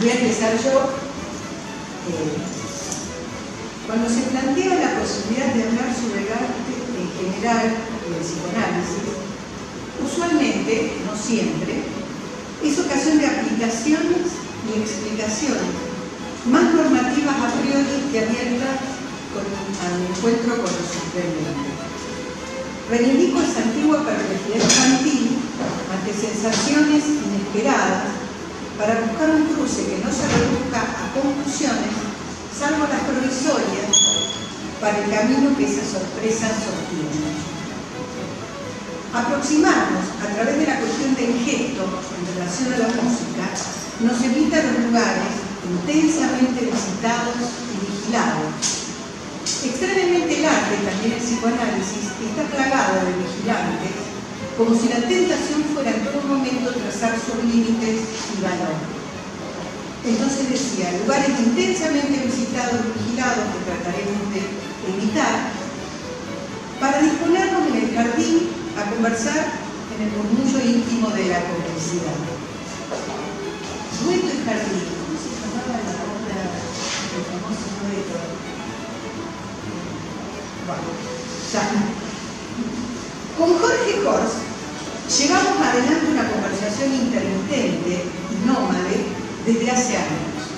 Voy a empezar yo. Cuando se plantea la posibilidad de hablar sobre el arte en general y el psicoanálisis, usualmente, no siempre, es ocasión de aplicaciones y explicaciones más normativas a priori que abiertas al encuentro con lo sorprendente. Reivindico esa antigua perplejidad infantil ante sensaciones inesperadas para buscar un cruce que no se reduzca a conclusiones, salvo las provisorias, para el camino que esas sorpresas sostienen. Aproximarnos a través de la cuestión del gesto en relación a la música nos evita los lugares intensamente visitados y vigilados. Extrañamente el arte, también el psicoanálisis, está plagado de vigilantes, como si la tentación fuera en todo momento trazar sus límites y valor. Entonces decía, lugares intensamente visitados y vigilados que trataremos de evitar, para disponernos en el jardín a conversar en el murmullo íntimo de la complicidad. Dueto y jardín, ¿cómo se llamaba la obra del famoso dueto? Bueno, ya. Con Jorge Horst llevamos adelante una conversación intermitente y nómade desde hace años,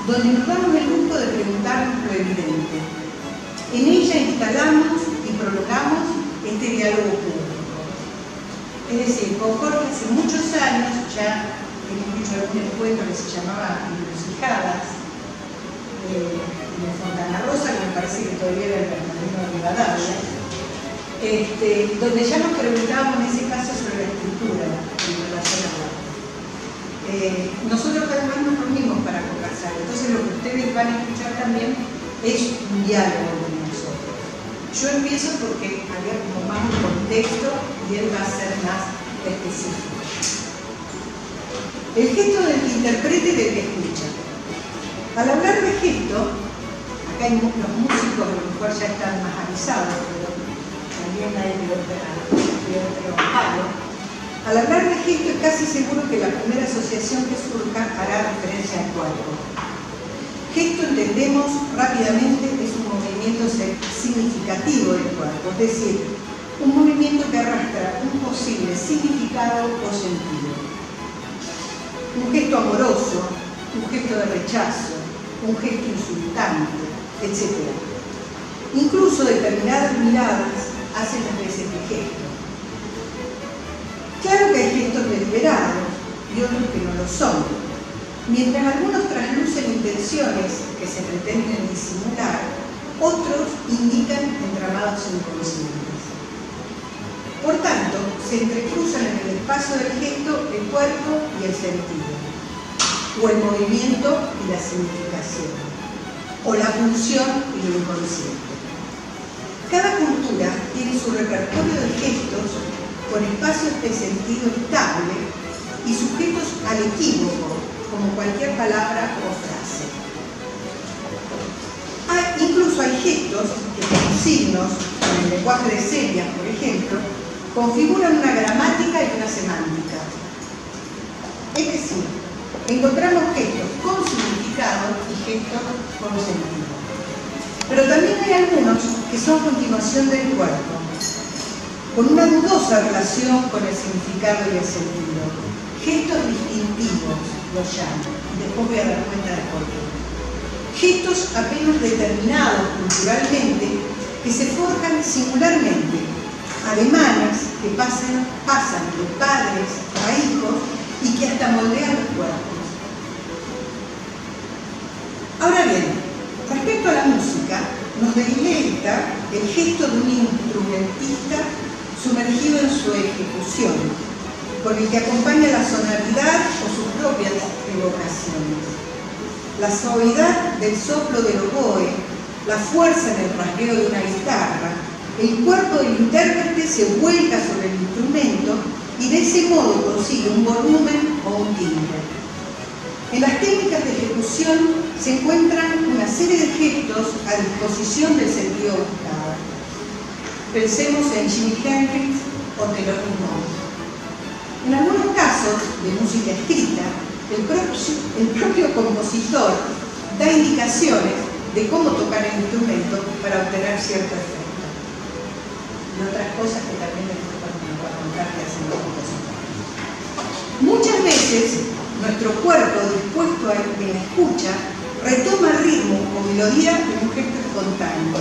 donde nos damos el lujo de preguntarnos lo evidente. En ella instalamos y prolongamos este diálogo público. Es decir, con Jorge hace muchos años, ya hemos hecho algún encuentro que se llamaba Encrucijadas, de Fontana Rosa, que me parece que todavía era el Bernardino de Rivadavia, donde ya nos preguntábamos en ese caso sobre la escritura en relación al arte. Nosotros además nos reunimos para conversar, entonces lo que ustedes van a escuchar también es un diálogo con nosotros. Yo empiezo porque había como más un contexto y él va a ser más específico. El gesto del que interprete y del que escucha. Al hablar de gesto, acá hay los músicos a lo mejor ya están más avisados, pero también hay de otro palo. Al hablar de gesto es casi seguro que la primera asociación que surja hará referencia al cuerpo. Gesto, entendemos rápidamente, es un movimiento significativo del cuerpo, es decir, un movimiento que arrastra un posible significado o sentido. Un gesto amoroso, un gesto de rechazo, un gesto insultante, etc. Incluso determinadas miradas hacen las veces de gesto. Claro que hay gestos deliberados y otros que no lo son. Mientras algunos traslucen intenciones que se pretenden disimular, otros indican entramados inconscientes. Por tanto, se entrecruzan en el espacio del gesto el cuerpo y el sentido, o el movimiento y la significación, o la función y lo inconsciente. Cada cultura tiene su repertorio de gestos con espacios de sentido estable y sujetos al equívoco, como cualquier palabra o frase. Incluso hay gestos que con signos, en el lenguaje de señas, por ejemplo, configuran una gramática y una semántica. Es decir, encontramos gestos con significado y gestos con sentido. Pero también hay algunos que son continuación del cuerpo, con una dudosa relación con el significado y el sentido. Gestos distintivos, los llamo, y después voy a dar cuenta de por qué. Gestos apenas determinados culturalmente que se forjan singularmente, ademanes que pasan de padres a hijos y que hasta moldean los cuerpos. Ahora bien, respecto a la música, nos deleita el gesto de un instrumentista sumergido en su ejecución, con el que acompaña la sonoridad o sus propias evocaciones. La suavidad del soplo del oboe, la fuerza en el rasgueo de una guitarra, el cuerpo del intérprete se vuelca sobre el instrumento y de ese modo consigue un volumen o un timbre. En las técnicas de ejecución se encuentran una serie de gestos a disposición del sentido buscado. Pensemos en Jimi Hendrix o Thelonious Monk. En algunos casos de música escrita, el propio compositor da indicaciones de cómo tocar el instrumento para obtener cierto efecto. Y otras cosas que también les voy a contar que hacen los compositores. Muchas veces nuestro cuerpo, dispuesto en la escucha, retoma ritmo o melodía en un gesto espontáneo,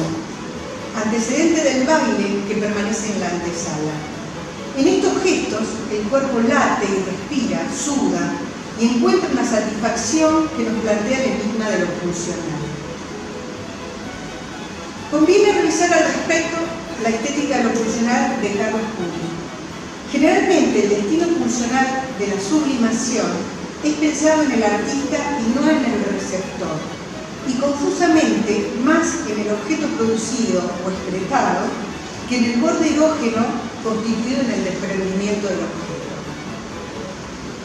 antecedente del baile que permanece en la antesala. En estos gestos, el cuerpo late y respira, suda y encuentra una satisfacción que nos plantea el enigma de lo pulsional. Conviene revisar al respecto la estética de lo pulsional de Carlos Puri. Generalmente, el destino pulsional de la sublimación es pensado en el artista y no en el receptor, y confusamente más en el objeto producido o expresado que en el borde erógeno constituido en el desprendimiento del objeto.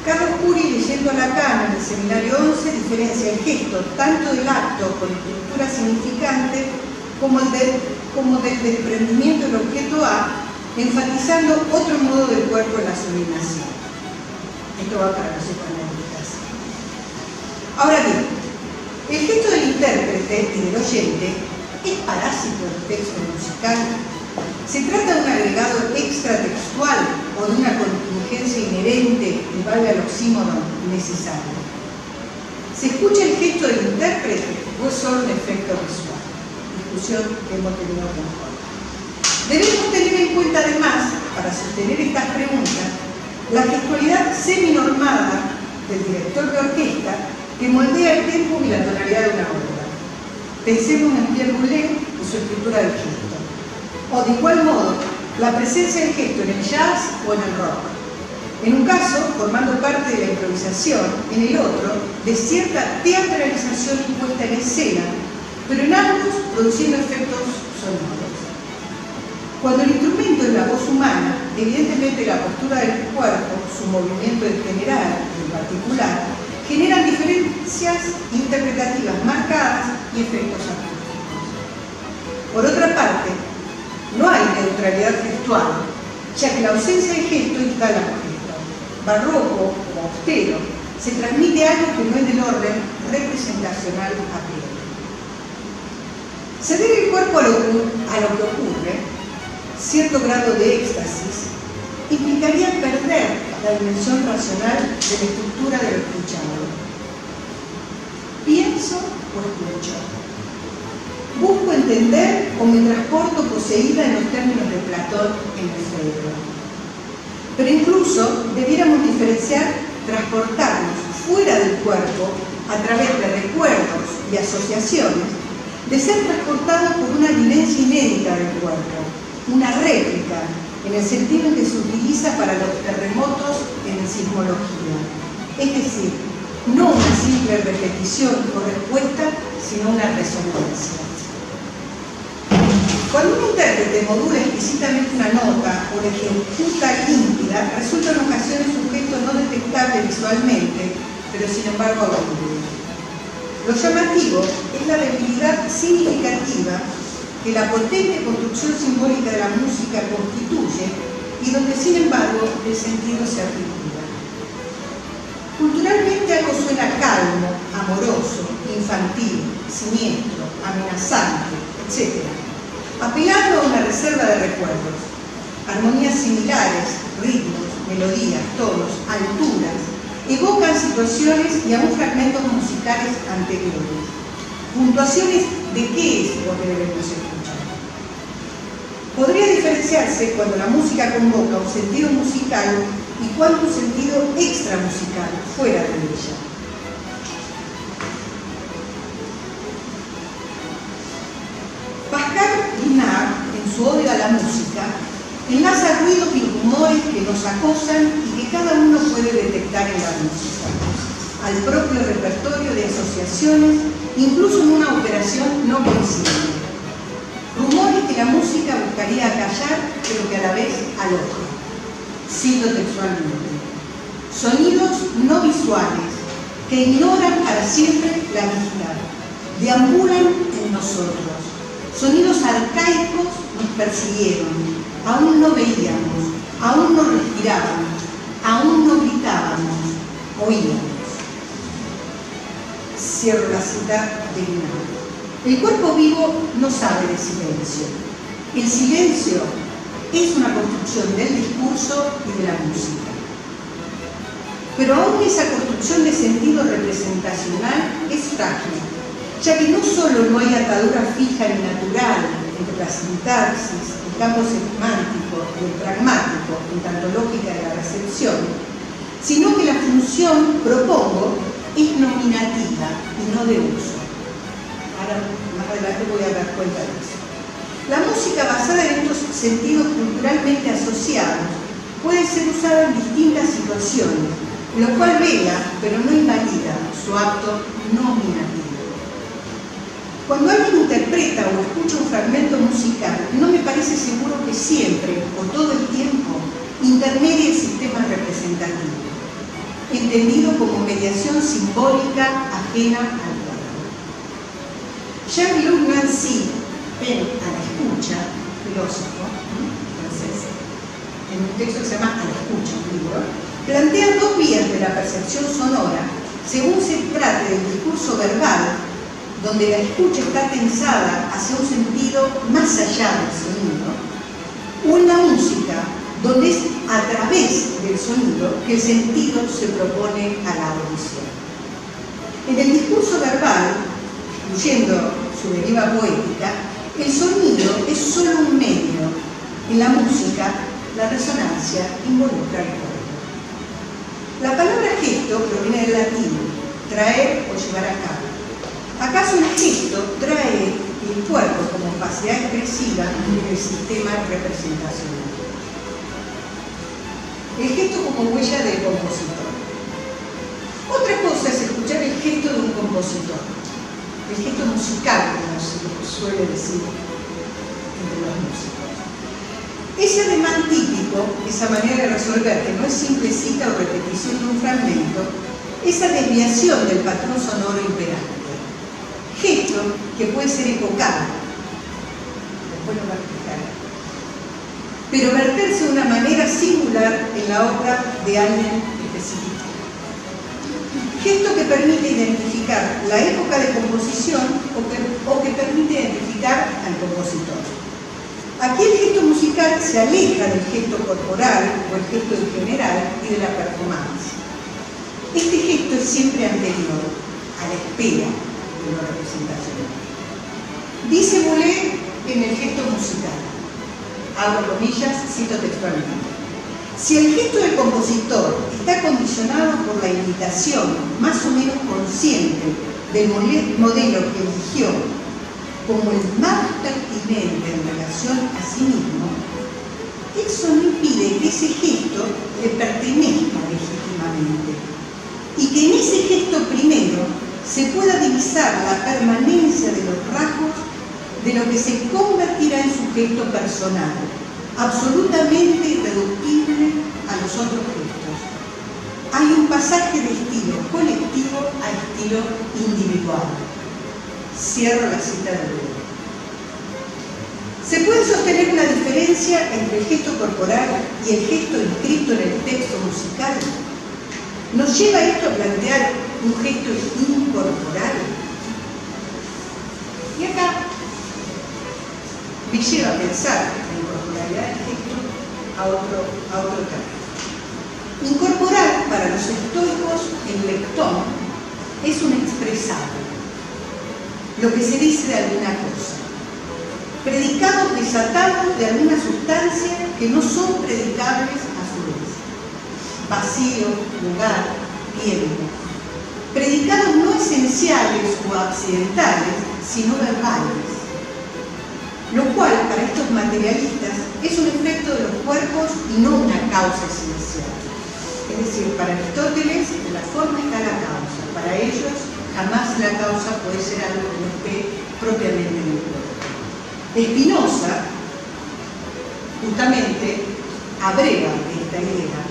Carlos Puri, leyendo a Lacan en el seminario 11, diferencia el gesto tanto del acto con estructura significante como del desprendimiento del objeto A, enfatizando otro modo del cuerpo en la sublimación. Esto va para los psicoanalistas. Ahora bien, el gesto del intérprete y del oyente es parásito del texto musical. ¿Se trata de un agregado extratextual o de una contingencia inherente que valga el oxímoron necesario? ¿Se escucha el gesto del intérprete o es solo un efecto visual? Discusión que hemos tenido con Jorge. Debemos tener en cuenta además, para sostener estas preguntas, la gestualidad seminormada del director de orquesta que moldea el tempo y la tonalidad de una obra. Pensemos en Pierre Boulez y su escritura del gesto. O de igual modo, la presencia del gesto en el jazz o en el rock. En un caso, formando parte de la improvisación, en el otro, de cierta teatralización y puesta en escena, pero en ambos produciendo efectos sonoros. Cuando el instrumento es la voz humana, evidentemente la postura del cuerpo, su movimiento en general y en particular, generan diferencias interpretativas marcadas y efectos acústicos. Por otra parte, no hay neutralidad gestual, ya que la ausencia de gesto instala el objeto. Barroco o austero, se transmite algo que no es del orden representacional a priori. Ceder el cuerpo a lo que ocurre, cierto grado de éxtasis, implicaría perder la dimensión racional de la estructura de lo escuchado. ¿Pienso o escucho? ¿Busco entender o me transporto poseída en los términos de Platón en el cerebro? Pero incluso debiéramos diferenciar transportarnos fuera del cuerpo a través de recuerdos y asociaciones, de ser transportados por una vivencia inédita del cuerpo, una réplica, en el sentido en que se utiliza para los terremotos en sismología. Es decir, no una simple repetición o respuesta, sino una resonancia. Cuando un intérprete modula explícitamente una nota o la ejecuta límpida, resulta en ocasiones un gesto no detectable visualmente, pero sin embargo audible. Lo llamativo es la debilidad significativa que la potente construcción simbólica de la música constituye y donde, sin embargo, el sentido se articula. Culturalmente algo suena calmo, amoroso, infantil, siniestro, amenazante, etc., apelando a una reserva de recuerdos, armonías similares, ritmos, melodías, tonos, alturas, evocan situaciones y aún fragmentos musicales anteriores. Puntuaciones de qué es lo que debemos escuchar. Podría diferenciarse cuando la música convoca un sentido musical y cuando un sentido extramusical fuera de ella. Pascal Guinard, en su Oda a la música, enlaza ruidos y rumores que nos acosan y que cada uno puede detectar en la música, al propio repertorio de asociaciones, incluso en una operación no coincidente. Rumores que la música buscaría acallar, pero que a la vez aloja. Cito textualmente: sonidos no visuales que ignoran para siempre la vista, deambulan en nosotros. Sonidos arcaicos nos persiguieron, aún no veíamos, aún no respirábamos, aún no gritábamos, oíamos. Cierro la cita de Guinard. El cuerpo vivo no sabe de silencio. El silencio es una construcción del discurso y de la música. Pero aún esa construcción de sentido representacional es frágil, ya que no solo no hay atadura fija ni natural entre la sintaxis, el campo semántico y el pragmático, en tanto lógica de la recepción, sino que la función, propongo, es nominativa y no de uso. Ahora, más adelante voy a dar cuenta de eso. La música basada en estos sentidos culturalmente asociados puede ser usada en distintas situaciones, lo cual vela, pero no invalida, su acto nominativo. Cuando alguien interpreta o escucha un fragmento musical, no me parece seguro que siempre o todo el tiempo intermedie el sistema representativo, entendido como mediación simbólica ajena al cuerpo. Jean-Luc Nancy, en A la escucha, filósofo francés, en un texto que se llama A la escucha, un libro, plantea dos vías de la percepción sonora según se trate del discurso verbal, donde la escucha está tensada hacia un sentido más allá del sonido, o en la música, donde es a través del sonido que el sentido se propone a la audición. En el discurso verbal, incluyendo su deriva poética, el sonido es solo un medio. En la música, la resonancia involucra el cuerpo. La palabra gesto proviene del latín, traer o llevar a cabo. ¿Acaso el gesto trae el cuerpo como capacidad expresiva en el sistema representacional? El gesto como huella del compositor. Otra cosa es escuchar el gesto de un compositor, el gesto musical, como se suele decir entre los músicos. Ese ademán típico, esa manera de resolver, que no es simple cita o repetición de un fragmento, esa desviación del patrón sonoro imperante. Gesto que puede ser evocar, después lo va a explicar, pero verterse de una manera singular en la obra de alguien específico. Gesto que permite identificar la época de composición o que permite identificar al compositor. Aquí el gesto musical se aleja del gesto corporal o el gesto en general y de la performance. Este gesto es siempre anterior a la espera de lo representacional. Dice Boulez en el gesto musical, abro comillas, cito textualmente: si el gesto del compositor está condicionado por la imitación más o menos consciente del modelo que eligió como el más pertinente en relación a sí mismo, eso no impide que ese gesto le pertenezca legítimamente y que en ese gesto primero se pueda divisar la permanencia de los rasgos de lo que se convertirá en su gesto personal, absolutamente irreductible a los otros gestos. Hay un pasaje de estilo colectivo a estilo individual. Cierro la cita de nuevo. ¿Se puede sostener una diferencia entre el gesto corporal y el gesto inscrito en el texto musical? ¿Nos lleva esto a plantear un gesto incorporal? Y acá me lleva a pensar la incorporalidad del gesto a otro tema. Incorporar para los estoicos el lectón es un expresado, lo que se dice de alguna cosa. Predicados desatados de alguna sustancia que no son predicables a su vez. Vacío, lugar, tiempo. Predicados no esenciales o accidentales, sino verbales. Lo cual, para estos materialistas, es un efecto de los cuerpos y no una causa esencial. Es decir, para Aristóteles, en la forma está la causa. Para ellos, jamás la causa puede ser algo que no esté propiamente en el cuerpo. Spinoza, justamente, abreva esta idea,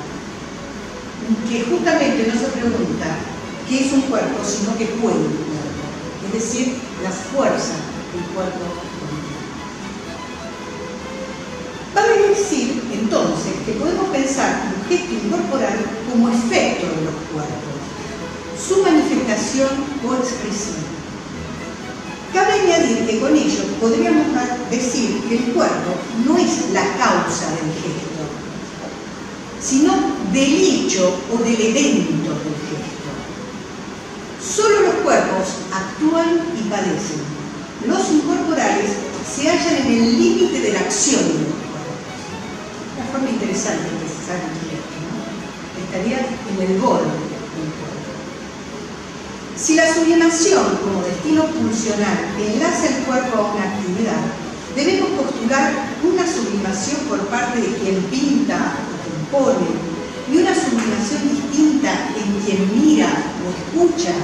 que justamente no se pregunta qué es un cuerpo, sino qué puede un cuerpo. Es decir, las fuerzas que el cuerpo contiene. Vale decir, entonces, que podemos pensar un gesto incorporal como efecto de los cuerpos. Su manifestación comunicación o expresión. Cabe añadir que con ello podríamos decir que el cuerpo no es la causa del gesto, sino del hecho o del evento del gesto. Solo los cuerpos actúan y padecen. Los incorporales se hallan en el límite de la acción de los cuerpos. Una forma interesante de pensar en esto, ¿no? Estaría en el borde del cuerpo. Si la sublimación como destino pulsional enlaza el cuerpo a una actividad, debemos postular una sublimación por parte de quien pinta o compone y una sublimación distinta en quien mira o escucha,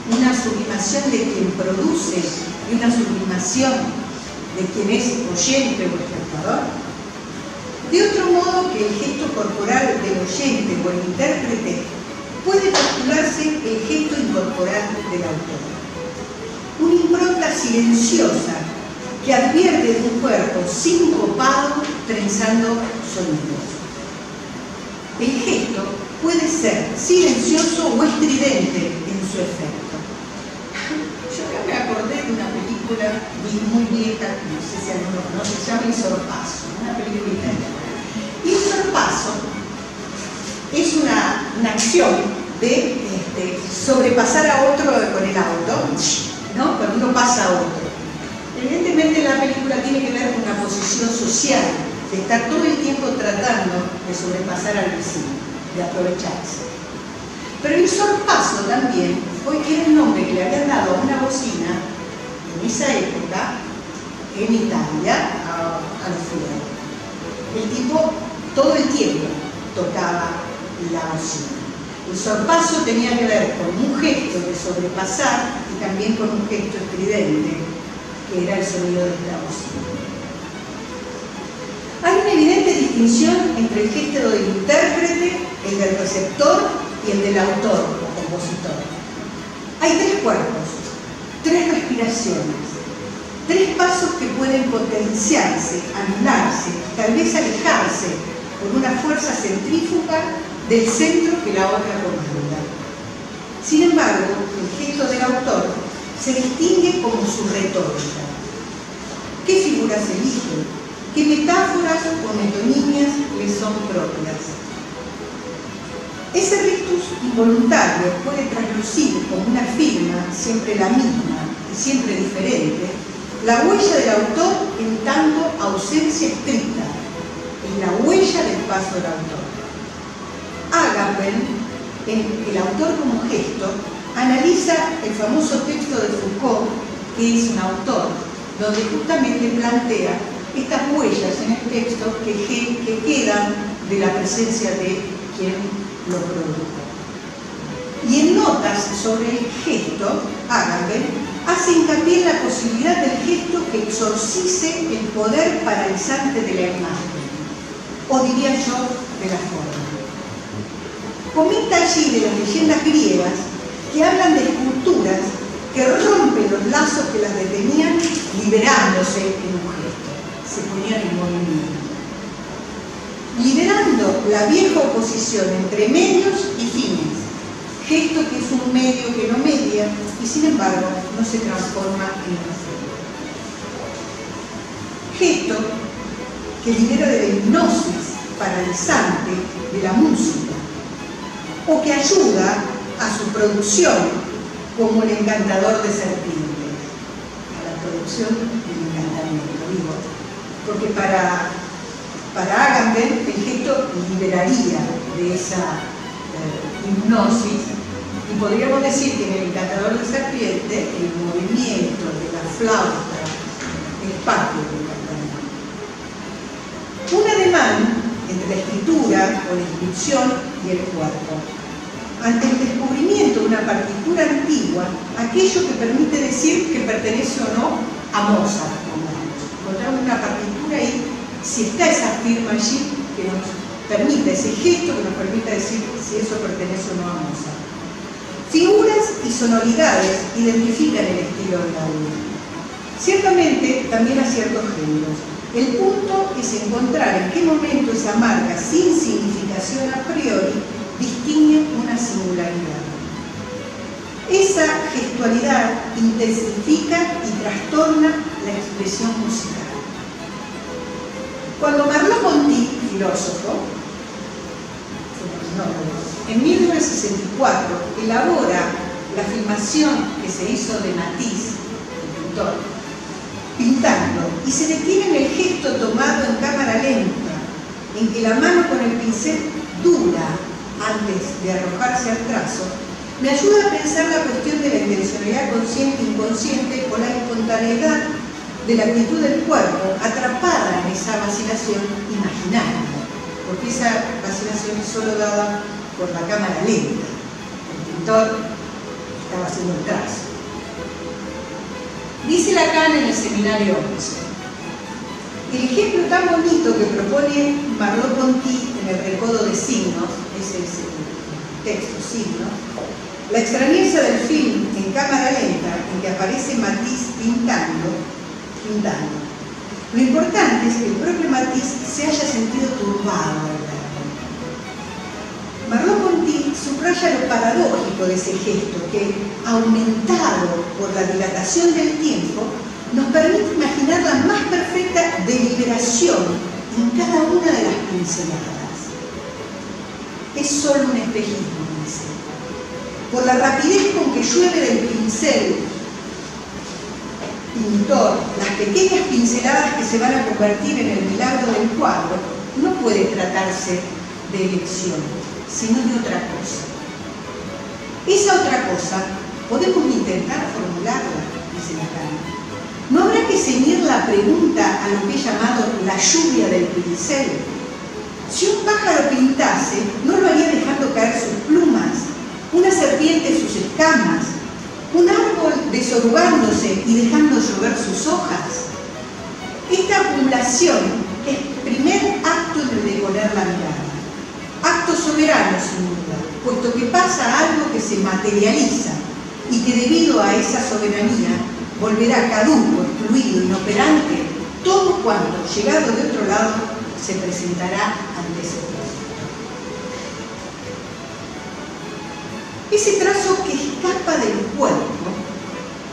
una sublimación de quien produce y una sublimación de quien es oyente o espectador. De otro modo que el gesto corporal del oyente o el intérprete puede postularse el gesto incorporal del autor. Una impronta silenciosa que advierte de un cuerpo sincopado trenzando sonidos. El gesto puede ser silencioso o estridente en su efecto. Yo acá me acordé de una película muy vieja, no sé si alguno conoce, se llama Il Sorpasso, una película italiana. Il Sorpasso es una acción de sobrepasar a otro con el auto, ¿no? Cuando uno pasa a otro. Evidentemente la película tiene que ver con una posición social, de estar todo el tiempo tratando de sobrepasar al vecino, de aprovecharse. Pero el sorpaso también era el nombre que le habían dado a una bocina en esa época en Italia a los funerales. El tipo todo el tiempo tocaba la bocina. El sorpaso tenía que ver con un gesto de sobrepasar y también con un gesto estridente, que era el sonido de la bocina. Hay una evidente distinción entre el gesto del intérprete, el del receptor y el del autor o compositor. Hay tres cuerpos, tres respiraciones, tres pasos que pueden potenciarse, anularse, tal vez alejarse por una fuerza centrífuga del centro que la otra comanda. Sin embargo, el gesto del autor se distingue como su retórica. ¿Qué figuras elige? ¿Qué metáforas o metonimias le son propias? Ese rictus involuntario puede traslucir como una firma, siempre la misma y siempre diferente, la huella del autor en tanto ausencia estricta, es la huella del paso del autor. Agamben, en El autor como gesto, analiza el famoso texto de Foucault, que es un autor, donde justamente plantea estas huellas en el texto que quedan de la presencia de quien lo produjo. Y en notas sobre el gesto, Agamben hace hincapié en la posibilidad del gesto que exorcice el poder paralizante de la imagen, o diría yo, de la forma. Comenta allí de las leyendas griegas que hablan de esculturas que rompen los lazos que las detenían, liberándose en un gesto, se ponían en movimiento, liberando la vieja oposición entre medios y fines, gesto que es un medio que no media y sin embargo no se transforma en una forma. Gesto que libera de la hipnosis paralizante de la música o que ayuda a su producción, como el encantador de serpientes, a la producción del encantamiento, digo, porque para Agamben el gesto liberaría de esa hipnosis, y podríamos decir que en el encantador de serpientes el movimiento de la flauta es parte del encantamiento. Un ademán entre la escritura o la inscripción y el cuerpo. Ante el descubrimiento de una partitura antigua, aquello que permite decir que pertenece o no a Mozart. Encontramos una partitura y si está esa firma allí que nos permite, ese gesto que nos permite decir si eso pertenece o no a Mozart. Figuras y sonoridades identifican el estilo de la obra. Ciertamente también a ciertos géneros. El punto es encontrar en qué momento esa marca sin significación a priori distingue una singularidad. Esa gestualidad intensifica y trastorna la expresión musical. Cuando Merleau-Ponty, filósofo, en 1964 elabora la filmación que se hizo de Matisse, el pintor, pintando, y se detiene en el gesto tomado en cámara lenta, en que la mano con el pincel dura antes de arrojarse al trazo, me ayuda a pensar la cuestión de la intencionalidad consciente e inconsciente o la espontaneidad de la actitud del cuerpo atrapada en esa vacilación imaginaria, porque esa vacilación es solo dada por la cámara lenta. El pintor estaba haciendo el trazo. Dice Lacan en el seminario 11, el ejemplo tan bonito que propone Merleau-Ponty en el recodo de signos, ese es el texto signos, la extrañeza del film en cámara lenta en que aparece Matisse pintando. Lo importante es que el propio Matisse se haya sentido turbado al verlo. Merleau-Ponty subraya lo paradójico de ese gesto que, aumentado por la dilatación del tiempo, nos permite imaginar la más perfecta deliberación en cada una de las pinceladas. Es solo un espejismo, dice. Por la rapidez con que llueve del pincel pintor las pequeñas pinceladas que se van a convertir en el milagro del cuadro, no puede tratarse de elección, sino de otra cosa. Esa otra cosa podemos intentar formularla, dice Lacan. ¿No habrá que ceñir la pregunta a lo que he llamado la lluvia del pincel? Si un pájaro pintase, no lo haría dejando caer sus plumas, una serpiente sus escamas, un árbol desorugándose y dejando llover sus hojas. Esta acumulación es primer acto en el de poner la mirada. Acto soberano, sin duda, puesto que pasa algo que se materializa y que debido a esa soberanía volverá caduco, excluido, inoperante, todo cuanto, llegado de otro lado, se presentará ante ese trazo. Ese trazo que escapa del cuerpo,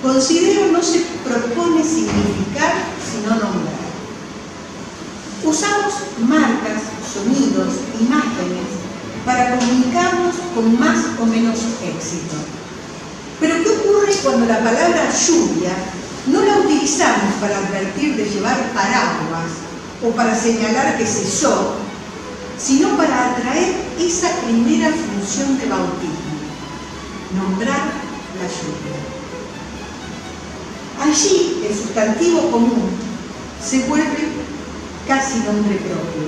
considero no se propone significar, sino nombrar. Usamos marcas, sonidos, imágenes para comunicarnos con más o menos éxito. Pero ¿qué ocurre cuando la palabra lluvia no la utilizamos para advertir de llevar paraguas o para señalar que cesó, sino para atraer esa primera función de bautismo, nombrar la lluvia? Allí el sustantivo común se vuelve casi nombre propio,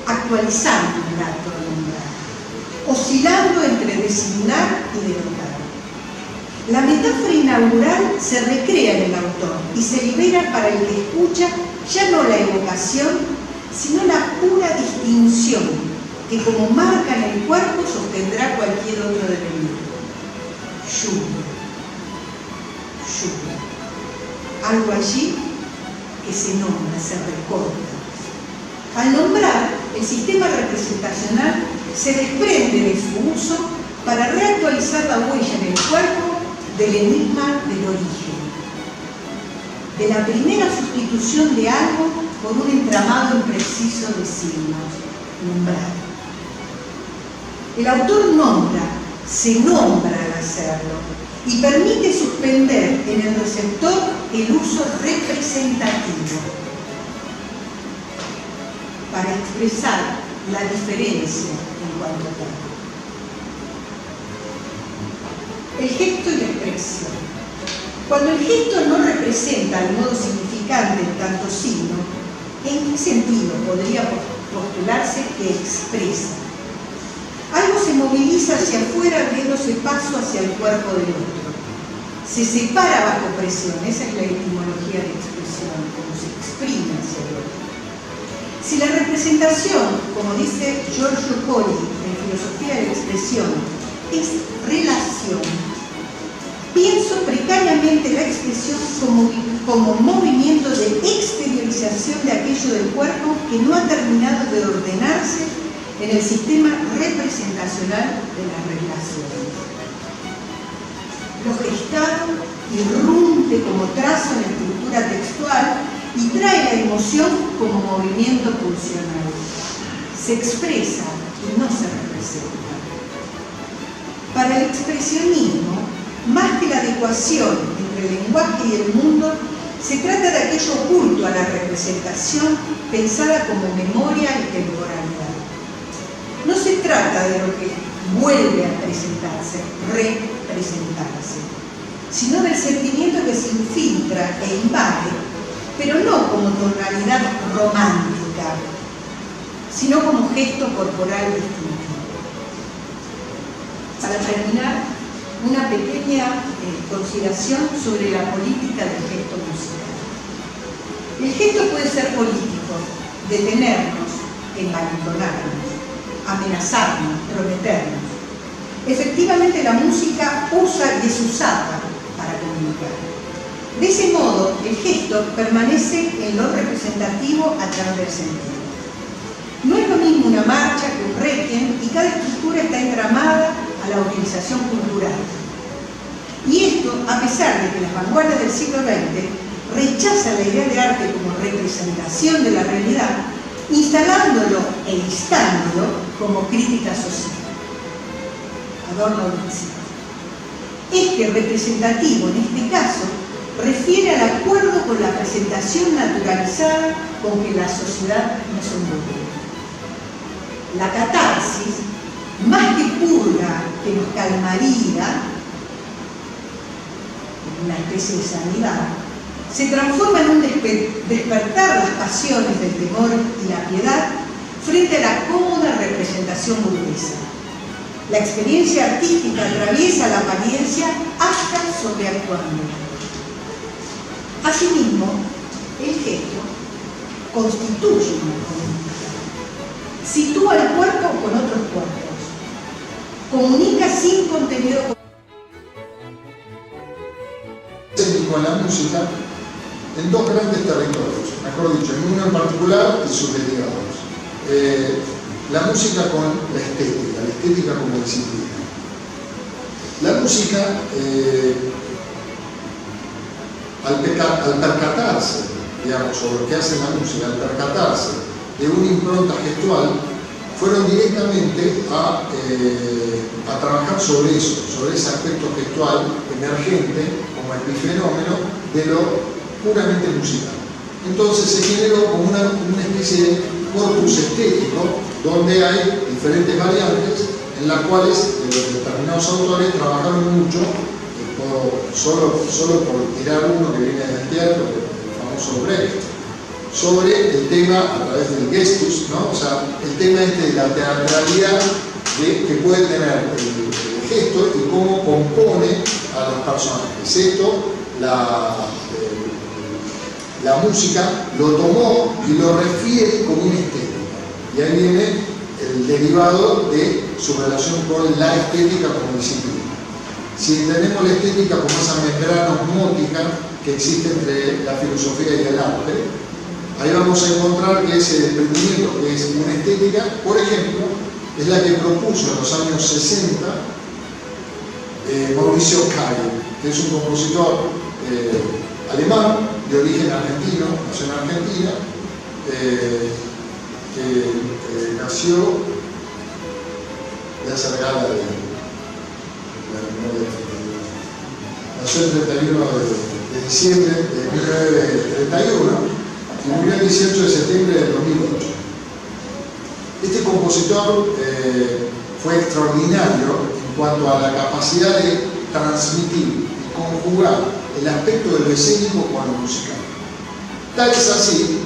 actualizando el acto de nombrar, oscilando entre designar y denotar. La metáfora inaugural se recrea en el autor y se libera para el que escucha ya no la evocación, sino la pura distinción que como marca en el cuerpo sostendrá cualquier otro devenir. Lluvia. Lluvia. Algo allí que se nombra, se recorta. Al nombrar, el sistema representacional se desprende de su uso para reactualizar la huella en el cuerpo del enigma del origen, de la primera sustitución de algo por un entramado impreciso de signos, nombrar. El autor nombra, se nombra al hacerlo y permite suspender en el receptor el uso representativo para expresar la diferencia en cuanto a tal. El gesto y la expresión. Cuando el gesto no representa de modo significante el tanto signo, ¿en qué sentido podría postularse que expresa? Algo se moviliza hacia afuera abriéndose paso hacia el cuerpo del otro. Se separa bajo presión, esa es la etimología de expresión, como se exprime hacia el otro. Si la representación, como dice Giorgio Colli en Filosofía de la Expresión, es relación, pienso precariamente la expresión como movimiento de exteriorización de aquello del cuerpo que no ha terminado de ordenarse en el sistema representacional de las relaciones. irrumpe como trazo en la estructura textual y trae la emoción como movimiento pulsional. Se expresa y no se representa. Para el expresionismo, más que la adecuación entre el lenguaje y el mundo, se trata de aquello oculto a la representación pensada como memoria y temporalidad. No se trata de lo que vuelve a presentarse, representarse, sino del sentimiento que se infiltra e invade, pero no como tonalidad romántica, sino como gesto corporal distinto. Para terminar, una pequeña consideración sobre la política del gesto musical. El gesto puede ser político, detenernos, envalentonarnos, amenazarnos, prometernos. Efectivamente, la música usa y es usada para comunicar. De ese modo, el gesto permanece en lo representativo a través del sentido. No es lo mismo una marcha que un requiem, y cada estructura está entramada a la utilización cultural. Y esto, a pesar de que las vanguardias del siglo XX rechazan la idea de arte como representación de la realidad, instalándolo e instándolo como crítica social. Adorno dice: es que representativo en este caso refiere al acuerdo con la presentación naturalizada con que la sociedad nos envuelve. La catarsis, más que purga que nos calmaría, una especie de sanidad, se transforma en un despertar las pasiones del temor y la piedad frente a la cómoda representación burguesa. La experiencia artística atraviesa la apariencia hasta sobreactuando. Asimismo, el gesto constituye una política. Sitúa el cuerpo con otros cuerpos. Comunica sin contenido. Con la música en dos grandes territorios, mejor dicho, en uno en particular y sus derivados. La música con la estética como disciplina. La música, al percatarse, digamos, sobre lo que hace la música, al percatarse de una impronta gestual, fueron directamente a trabajar sobre eso, sobre ese aspecto gestual emergente como epifenómeno de lo puramente musical. Entonces se generó como una especie de corpus estético donde hay diferentes variantes en las cuales los determinados autores trabajaron mucho, solo por tirar uno que viene del teatro, el famoso Brecht, sobre el tema a través del gestus, ¿no? O sea, el tema de la teatralidad que puede tener el gesto y cómo compone a los personajes. Esto, la música lo tomó y lo refiere como una estética. Y ahí viene el derivado de su relación con la estética como disciplina. Si entendemos la estética como esa membrana osmótica que existe entre la filosofía y el arte, ahí vamos a encontrar que ese desprendimiento, que es una estética, por ejemplo, es la que propuso en los años 60 Mauricio Cari, que es un compositor alemán de origen argentino, nació en Argentina, que nació ya cerca de nació el 31 de diciembre de 1931 y murió el 18 de septiembre del 2008. Este compositor fue extraordinario en cuanto a la capacidad de transmitir y conjugar el aspecto de lo escénico con lo musical. Tal es así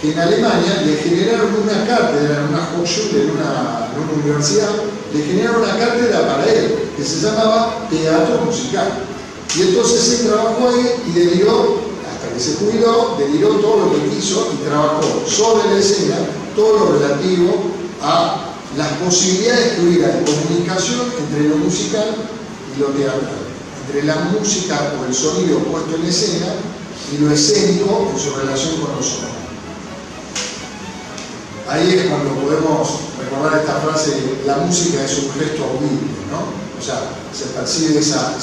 que en Alemania le generaron una cátedra en una Hochschule, en una universidad, le generaron una cátedra para él, que se llamaba teatro musical. Y entonces él trabajó ahí y deliró, hasta que se jubiló, deliró todo lo que quiso y trabajó sobre la escena todo lo relativo a las posibilidades que hubiera de comunicación entre lo musical y lo teatral, entre la música o el sonido puesto en escena y lo escénico en su relación con los sonidos. Ahí es cuando podemos recordar esta frase: la música es un gesto audible, ¿no? O sea, se percibe esa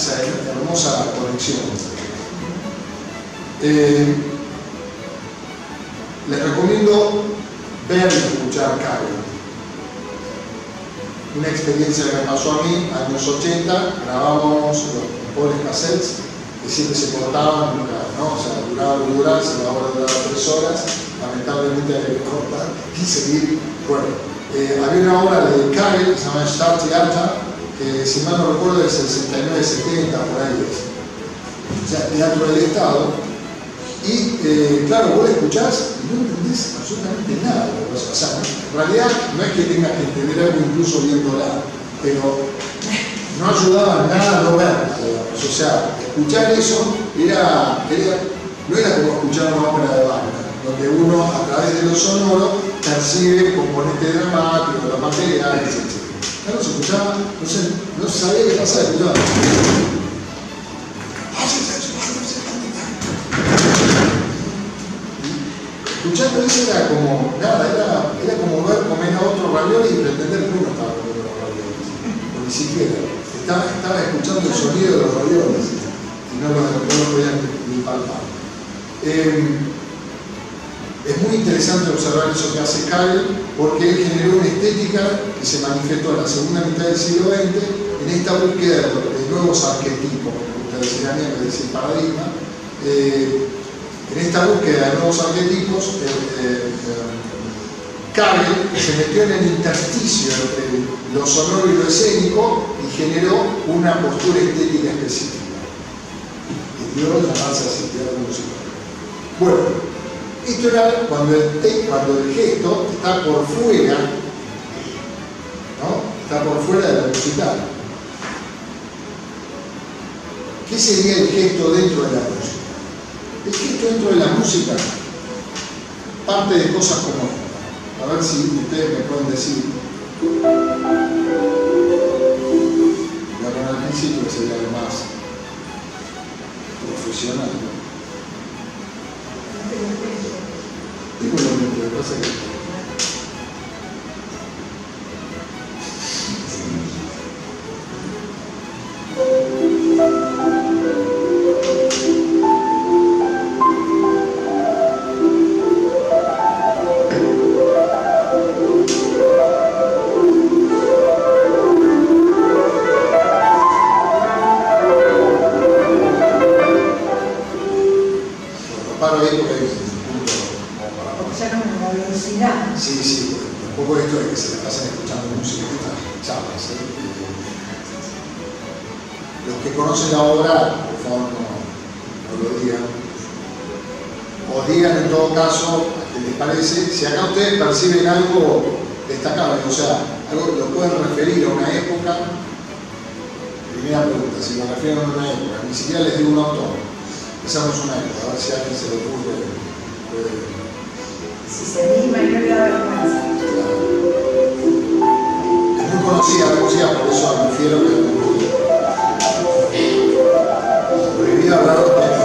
hermosa conexión. Les recomiendo ver y escuchar Kaggle. Una experiencia que me pasó a mí, años 80, grabábamos los pobres cassettes que siempre se cortaban, ¿no? O sea, duraba, si la hora duraba 3 horas, lamentablemente había que cortar y seguir. Bueno, había una obra de Kaggle que se llama Start Theater, que si mal no recuerdo es el 69-70, por ahí es. O sea, teatro del Estado. Y claro, vos la escuchás y no entendés absolutamente nada. O sea, en realidad no es que tengas que entender algo incluso viéndola, pero no ayudaba nada a no verla, digamos. O sea, escuchar eso no era como escuchar una ópera de Wagner, donde uno a través de lo sonoro percibe el componente dramático, los materiales, etc. Claro, se escuchaba, no sabía qué pasaba, escuchaba. Escuchando eso era como nada, era como ver comer a otro ravioli y pretender que uno estaba comiendo los raviolis. O ni siquiera. Estaba escuchando el sonido de los raviolis y no lo podían ni palpar. Es muy interesante observar eso que hace Kaggle porque él generó una estética que se manifestó en la segunda mitad del siglo XX en esta búsqueda de nuevos arquetipos, como ustedes decían, en vez de decir paradigma. En esta búsqueda de nuevos arquetipos, Kaggle se metió en el intersticio entre lo sonoro y lo escénico y generó una postura estética específica. Y dio llamarse así, teatro musical. Bueno, esto era cuando el gesto está por fuera, ¿no? Está por fuera de lo musical. ¿Qué sería el gesto dentro de la música? El gesto dentro de la música parte de cosas como esta. A ver si ustedes me pueden decir. Voy a poner al principio que sería lo más profesional. Digo lo mismo, lo que pasa es que si acá ustedes perciben algo destacable, o sea, algo lo pueden referir a una época. Primera pregunta, si lo refieren a una época, ni siquiera les digo un autor, empezamos una época, a ver si a alguien se le ocurre. Si se anima y no le da vergüenza. Es muy conocida la música, por eso me refiero que es muy prohibido hablar de técnicas.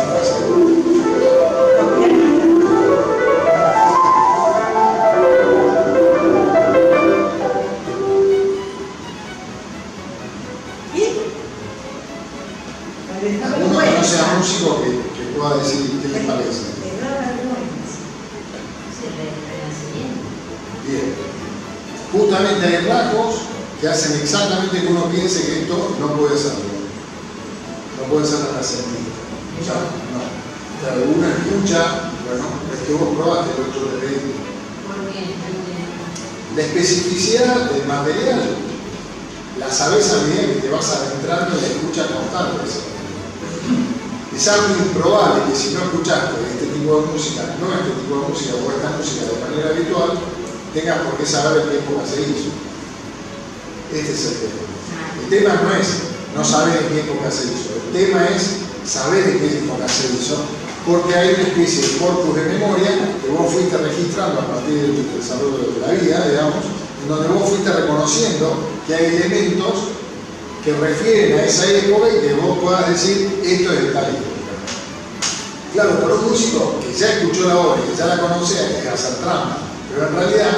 Músico que pueda decir qué les parece. Bien. Justamente hay rasgos que hacen exactamente que uno piense que esto no puede ser. No puede ser trascendido. O sea, no. O sea, uno escucha, bueno, es que vos probaste, el otro te pedí. La especificidad del material la sabés a medida que te vas adentrando en la escucha constante de ese material. Es algo improbable que si no escuchaste este tipo de música, no este tipo de música o esta música de manera habitual, tengas por qué saber en qué época se hizo. Este es el tema. El tema no es no saber en qué época se hizo, el tema es saber en qué época se hizo, porque hay una especie de corpus de memoria que vos fuiste registrando a partir del desarrollo de la vida, digamos, en donde vos fuiste reconociendo que hay elementos que refieren a esa época y que vos puedas decir esto es de tal época. Claro, por un músico que ya escuchó la obra y que ya la conoce, hay que hacer trampa, pero en realidad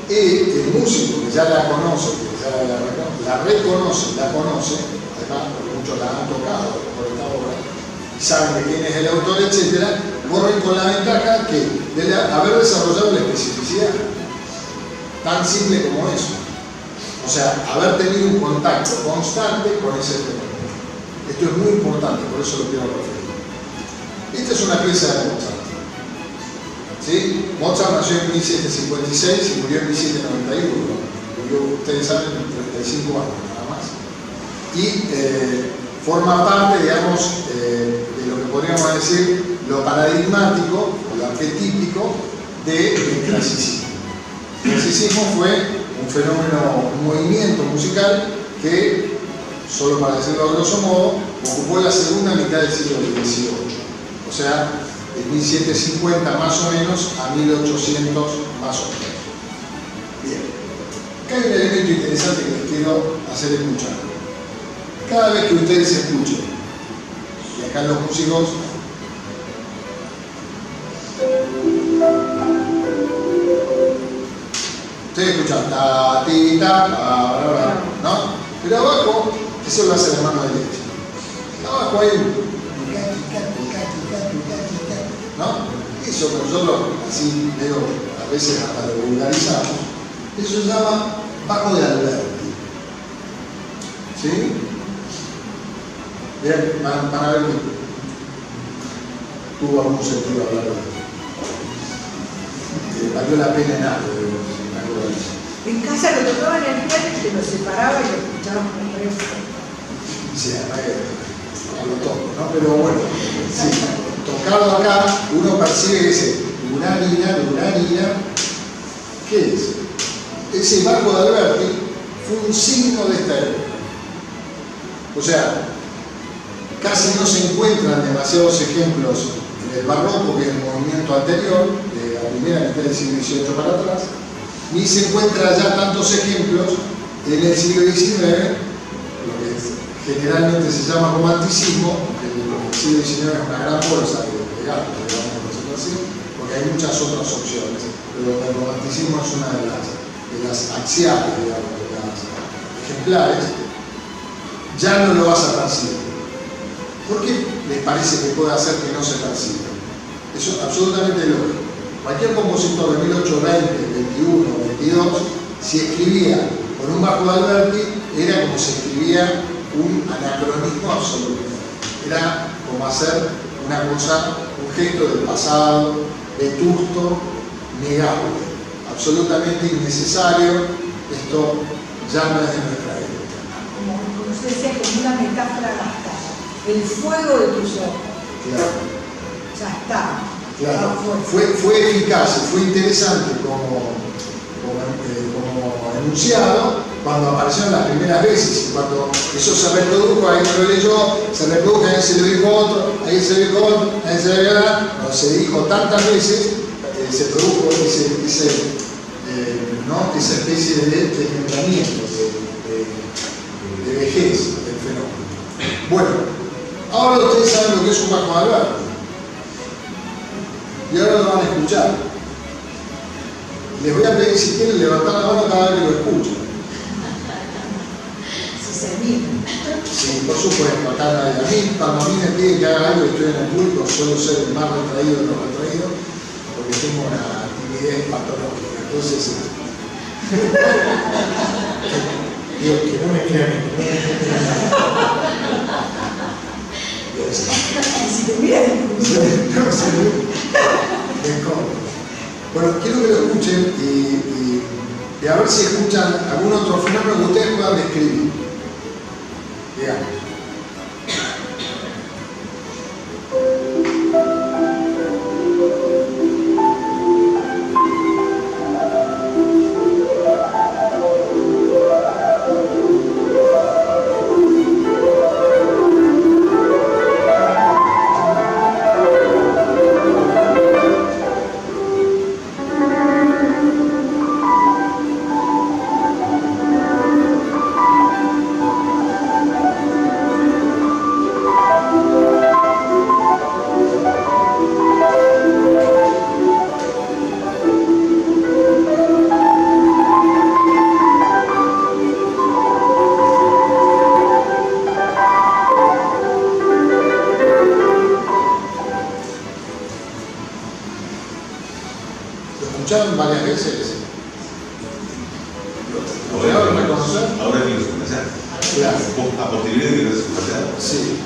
el músico que ya la conoce, que ya la reconoce, la reconoce, la conoce, además porque muchos la han tocado por esta obra, y saben de quién es el autor, etc., corren con la ventaja que de haber desarrollado la especificidad, tan simple como eso. O sea, haber tenido un contacto constante con ese fenómeno. Esto es muy importante, por eso lo quiero referir. Esta es una pieza de Mozart. ¿Sí? Mozart nació en 1756 y murió en 1791. Murió, ustedes saben, en 35 años nada más. Y forma parte, digamos, de lo que podríamos decir lo paradigmático, lo arquetípico del clasicismo. El clasicismo fue un fenómeno, un movimiento musical que, solo para decirlo a grosso modo, ocupó la segunda mitad del siglo XVIII. O sea, de 1750 más o menos a 1800 más o menos. Bien. Acá hay un elemento interesante que les quiero hacer escuchar. Cada vez que ustedes escuchen, y acá los músicos ustedes escuchan ta, ti, ta, ¿no? Pero abajo, eso lo hace la mano derecha. Abajo hay un ¿no? Eso que nosotros así medio a veces hasta lo vulgarizamos, eso se llama bajo de Alberti. ¿Sí? Bien, van a ver que tuvo algún sentido hablar de esto. Valió la pena en algo, algo de eso. En casa lo tocaban en el piano y se lo separaba y lo escuchaban con el resto. Sí, a lo toco, ¿no? Pero bueno, sí, tocado acá, uno percibe que ese urarina, ¿qué es? Ese bajo de Alberti fue un signo de esta época. O sea, casi no se encuentran demasiados ejemplos en el barroco, que es el movimiento anterior, de la primera mitad del siglo XVIII para atrás, ni se encuentran ya tantos ejemplos en el siglo XIX, lo que generalmente se llama romanticismo, que el siglo XIX es una gran bolsa de gato, digamos, así, porque hay muchas otras opciones, pero el romanticismo es una de las axiales, digamos, de las ejemplares. Ya no lo vas a percibir. ¿Por qué les parece que puede hacer que no se perciba? Eso es absolutamente lógico. Cualquier compositor de 1820, 21, 22, si escribía con un bajo de Alberti, era como si escribía un anacronismo absoluto. Era como hacer una cosa, un gesto del pasado, vetusto, negable, absolutamente innecesario. Esto ya no es de nuestra época. Como usted decía, como una metáfora gastada. El fuego de tus ojos. Claro. Ya está. Claro. Fue eficaz, fue interesante como enunciado cuando aparecieron las primeras veces, cuando eso se reprodujo, ahí me lo leyó, se reprodujo, ahí se lo dijo otro, ahí se lo dijo otro, ahí se lo dijo otro, cuando se dijo tantas veces, se produjo esa especie de desmembramiento, de vejez del fenómeno. Bueno, ahora ustedes saben lo que es un bajo de Alberti. Y ahora lo van a escuchar. Les voy a pedir, si quieren, levantar la mano cada vez que lo escuchen. Si se anima. Sí, por supuesto, acá nadie. A mí, cuando a mí me piden que haga algo y estoy en el público, suelo ser el más retraído de los retraídos, porque tengo una timidez patológica. Entonces, digo, que no me crean. Si te miras, bueno, quiero que lo escuchen y a ver si escuchan algún otro fenómeno que ustedes puedan describir. Digamos. escucharon varias veces. ¿Lo lograron reconocer? Ahora que los comerciales. Claro. A posteriori de los comerciales. Sí.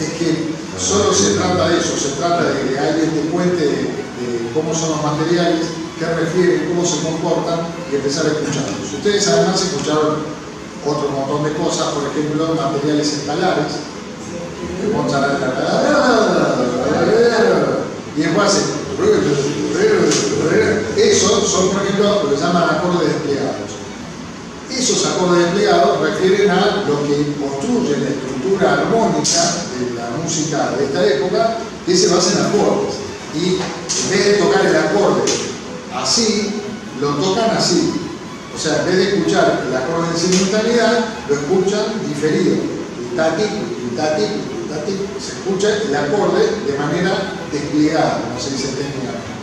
Es que solo se trata de eso, se trata de que hay este puente de cómo son los materiales, qué refieren, cómo se comportan y empezar a escucharlos. Ustedes además escucharon otro montón de cosas, por ejemplo, materiales escalares, que y después hacen esos son, por ejemplo, lo que llaman acordes desplegados. Esos acordes desplegados refieren a lo que construye la estructura armónica de la música de esta época, que se basa en acordes. Y en vez de tocar el acorde así, lo tocan así. O sea, en vez de escuchar el acorde en simultaneidad, lo escuchan diferido. Se escucha el acorde de manera desplegada, como se dice técnicamente.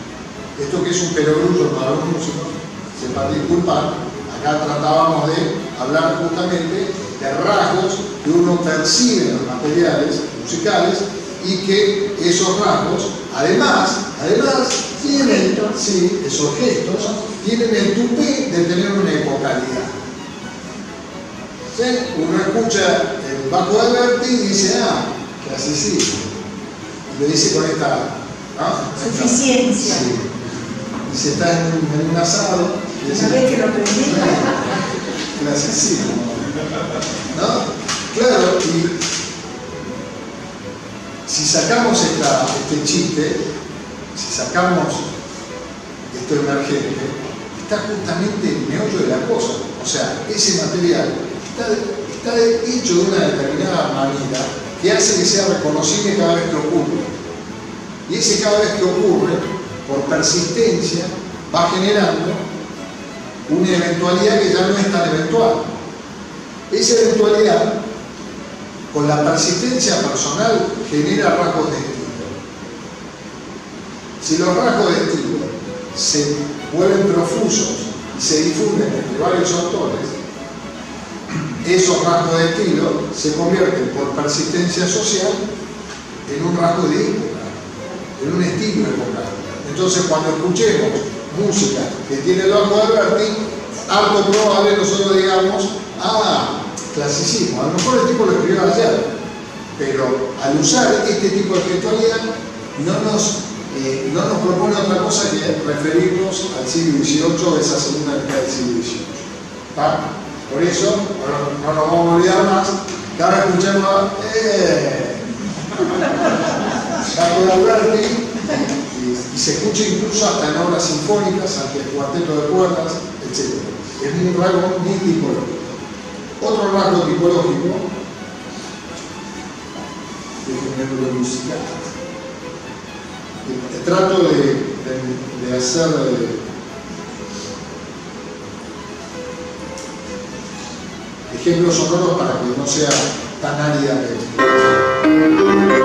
Esto que es un perogrullo para los músicos, sepan disculpar. Acá tratábamos de hablar justamente de rasgos que uno percibe en los materiales musicales y que esos rasgos, además tienen, sí, esos gestos, tienen el tupé de tener una epocalidad. ¿Sí? Uno escucha el bajo de Alberti y dice, clasicismo. Y lo dice con esta, ¿no? Suficiencia. Sí. Y se está en un asado. Una vez que lo aprendí. Clasicismo. ¿No? Claro, y si sacamos este chiste, si sacamos esto emergente, está justamente el meollo de la cosa. O sea, ese material está hecho de una determinada manera que hace que sea reconocible cada vez que ocurre. Y ese cada vez que ocurre, por persistencia, va generando una eventualidad que ya no es tan eventual. Esa eventualidad, con la persistencia personal, genera rasgos de estilo. Si los rasgos de estilo se vuelven profusos y se difunden entre varios autores, esos rasgos de estilo se convierten por persistencia social en un rasgo de época, en un estilo epocal. Entonces, cuando escuchemos música que tiene el bajo de Alberti, algo probable nosotros digamos, clasicismo. A lo mejor el tipo lo escribió ayer, pero al usar este tipo de gestualidad no nos propone otra cosa que referirnos al siglo XVIII, esa segunda mitad del siglo XVIII. ¿Está? Por eso, no nos vamos a olvidar más, que ahora escuchemos bajo de Alberti, y se escucha incluso hasta en obras sinfónicas, ante el cuarteto de cuerdas, etc. Es un rasgo muy tipológico. Otro rasgo tipológico de género musical. Trato de hacer ejemplos sonoros para que no sea tan árida la explicación.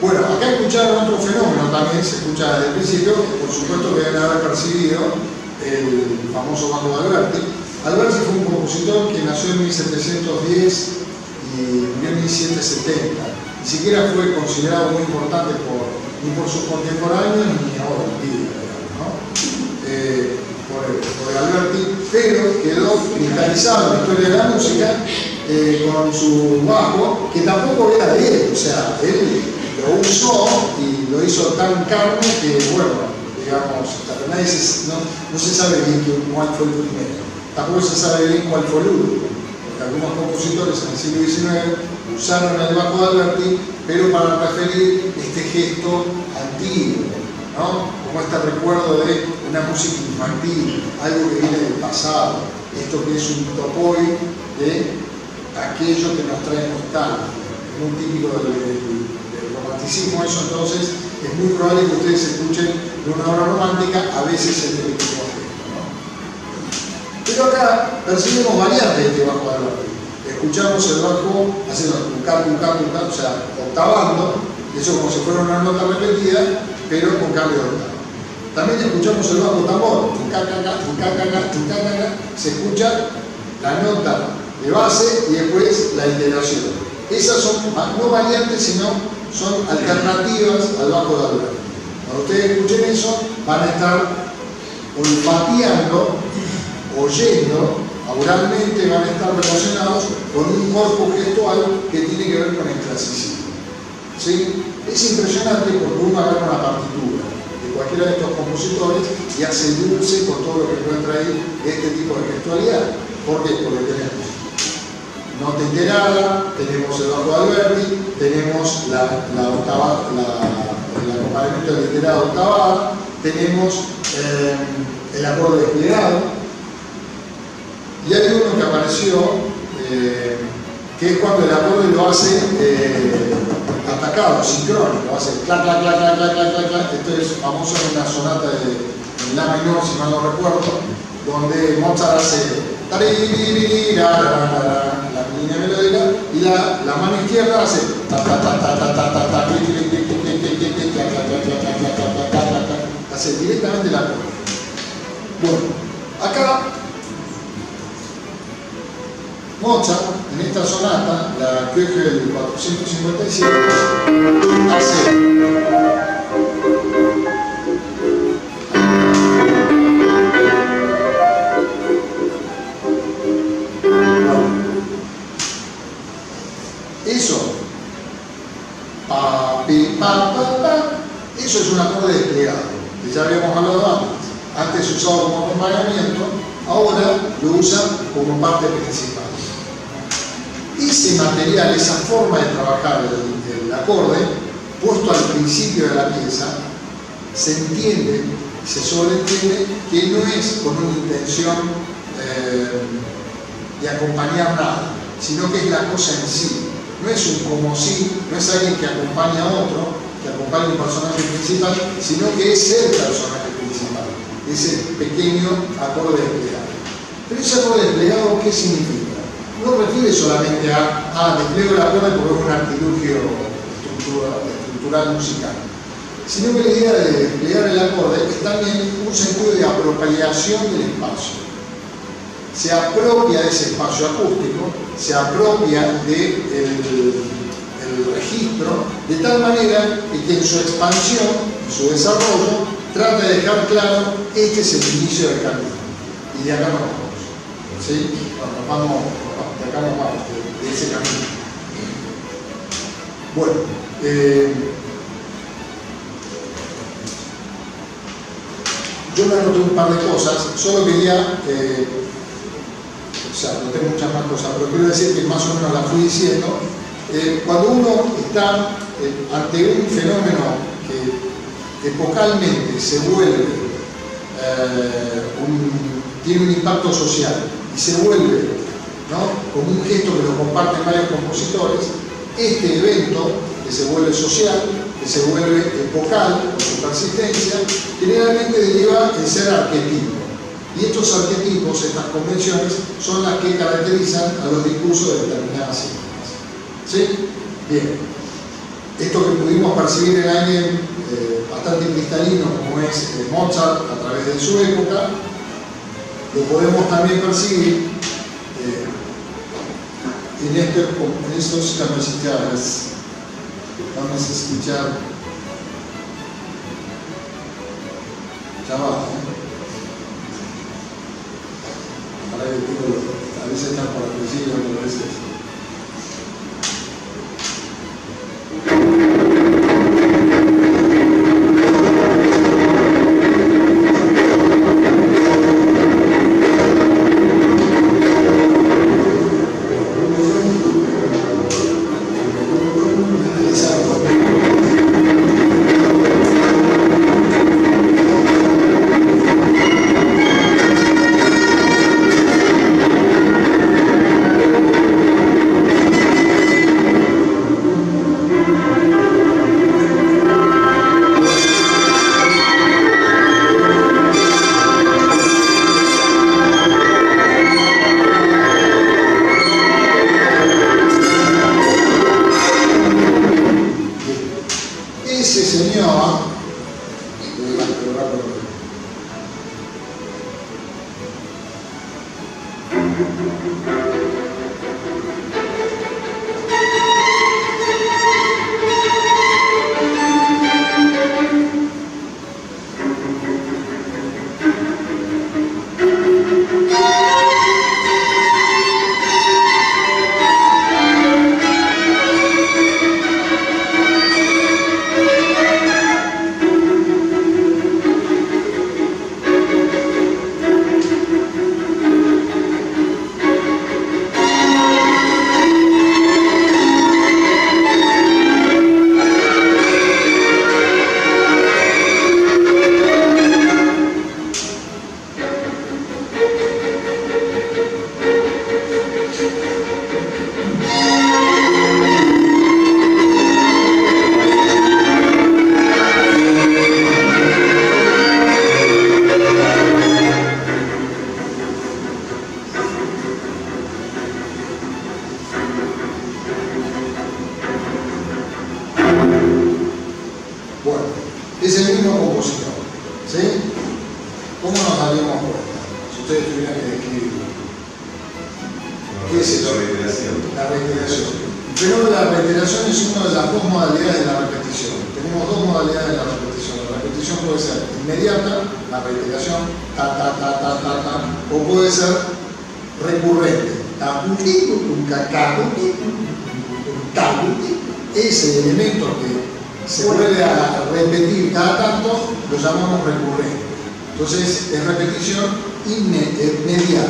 Bueno, acá escucharon otro fenómeno también, se escucha desde el principio, por supuesto que deben haber percibido el famoso bajo de Alberti. Alberti fue un compositor que nació en 1710 y murió en 1770. Ni siquiera fue considerado muy importante ni por sus contemporáneos ni ahora en día, ¿no? Por Alberti, pero quedó cristalizado en la historia de la música con su bajo, que tampoco era de él, o sea, él lo usó y lo hizo tan carne que, bueno, digamos, no se sabe bien cuál fue el primero, tampoco se sabe bien cuál fue el último, porque algunos compositores en el siglo XIX usaron el bajo de Alberti, pero para referir este gesto antiguo, ¿no? Como este recuerdo de una música infantil, algo que viene del pasado, esto que es un topoy de aquello que nos trae nostalgia, muy típico del romanticismo. Eso entonces es muy probable que ustedes escuchen de una obra romántica, a veces este tipo de gesto, ¿no? Pero acá percibimos variantes de este bajo de Alberti. Escuchamos el bajo haciendo un canto, o sea, octavando, eso como si fuera una nota repetida, pero con cambio de octava. También escuchamos el bajo tambor, se escucha la nota de base y después la iteración. Esas son no variantes, sino son alternativas al bajo de Alberti. Cuando ustedes escuchen eso, van a estar olfateando, oyendo, auralmente van a estar relacionados con un cuerpo gestual que tiene que ver con el clasicismo. ¿Sí? Es impresionante porque uno agarra una partitura de cualquiera de estos compositores y hace dulce con todo lo que encuentra ahí este tipo de gestualidad. ¿Por qué? Porque tenemos nota iterada, tenemos el bajo de Alberti, tenemos la octava, el acompañamiento de iterada octavada, tenemos el acorde desplegado, y hay uno que apareció que es cuando el acorde lo hace atacado, sincrónico, hace clac, clac, clac, clac, clac, clac, clac, clac. Esto es famoso en una sonata en la menor, si mal no recuerdo, donde Mozart hace la línea melódica y la mano izquierda hace hace directamente el acorde. Bueno, acá Mozart, en esta sonata, la Köchel 457, hace eso es un acorde desplegado, que ya habíamos hablado antes se usaba como acompañamiento, ahora lo usan como parte principal. Ese material, esa forma de trabajar el acorde, puesto al principio de la pieza, se entiende, se sobreentiende que no es con una intención de acompañar nada, sino que es la cosa en sí. No es un como si, no es alguien que acompaña a otro, que acompaña a un personaje principal, sino que es el personaje principal, ese pequeño acorde desplegado. Pero ese acorde desplegado, ¿qué significa? No refiere solamente a despliego el acorde porque es un artilugio estructural musical, sino que la idea de desplegar el acorde es también un sentido de apropiación del espacio. Se apropia de ese espacio acústico, se apropia del registro, de tal manera que en su expansión, en su desarrollo, trata de dejar claro, este es el inicio del camino. Y de acá nos vamos. ¿Sí? Nos vamos, de acá nos vamos, de ese camino. Bueno, yo me anoté un par de cosas, solo quería... o sea, no tengo muchas más cosas, pero quiero decir que más o menos las fui diciendo. Cuando uno está ante un fenómeno que epocalmente se vuelve, tiene un impacto social y se vuelve, ¿no?, como un gesto que lo comparten varios compositores, este evento que se vuelve social, que se vuelve epocal por su persistencia, generalmente deriva en ser arquetipo. Y estos arquetipos, estas convenciones, son las que caracterizan a los discursos de determinadas épocas. ¿Sí? Bien. esto que pudimos percibir en alguien bastante cristalino como es Mozart a través de su época, lo podemos también percibir en estos compositores. Vamos a escuchar. Ya va, Ahora que digo, a veces están por el principio, a veces. Ese señor, bueno, es el mismo compositor, ¿sí? ¿Cómo nos daríamos cuenta? Si ustedes tuvieran que describirlo. ¿Qué es eso? La reiteración. La reiteración. Pero la reiteración es una de las dos modalidades de la repetición. Tenemos dos modalidades de la repetición. La repetición puede ser inmediata, la reiteración, ta, ta, ta, ta, ta, ta, o puede ser recurrente. Ese elemento que se vuelve a repetir cada tanto lo llamamos recurrente. Entonces es repetición inmediata.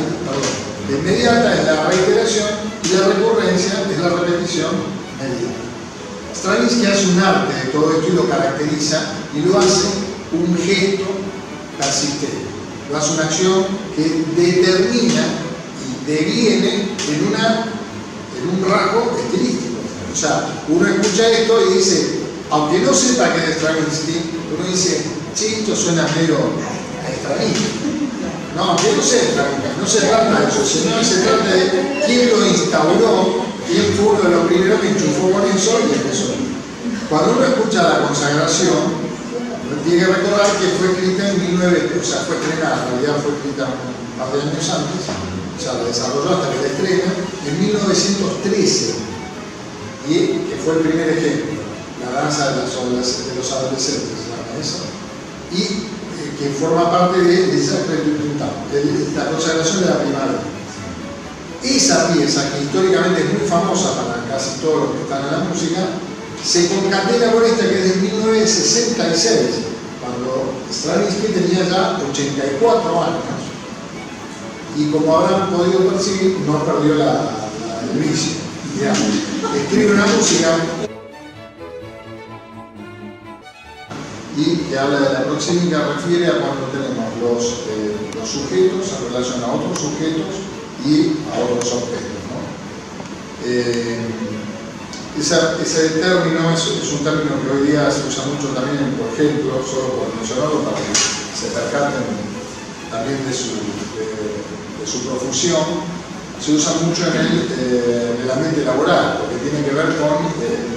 La inmediata es la reiteración y la recurrencia es la repetición mediata. Stravinsky hace un arte de todo esto y lo caracteriza y lo hace un gesto persistente. Lo hace una acción que determina y deviene en un rasgo estilístico. O sea, uno escucha esto y dice, aunque no sepa que es Stravinsky, uno dice, sí, esto suena medio a Stravinsky. No, que no sé, no se trata de eso, sino se trata de quién lo instauró, quién fue uno de los primeros que enchufó con eso y empezó. Cuando uno escucha la consagración, uno tiene que recordar que fue escrita en 1900, o sea, fue estrenada, en realidad fue escrita un par de años antes, o sea, la desarrolló hasta que la estrena en 1913, y que fue el primer ejemplo, la danza de los adolescentes, se llama eso, y que forma parte de la consagración de la primavera. Esa pieza, que históricamente es muy famosa para casi todos los que están en la música, se concatena con esta que es de 1966, cuando Stravinsky tenía ya 84 años. Y como habrán podido percibir, no perdió el vicio. Escribe una música y que habla de la proxémica, refiere a cuando tenemos los sujetos en relación a otros sujetos y a otros objetos, ¿no? Ese término es un término que hoy día se usa mucho también, por ejemplo, solo por mencionarlo para que se percaten también de su profusión, se usa mucho en el ambiente laboral, porque tiene que ver con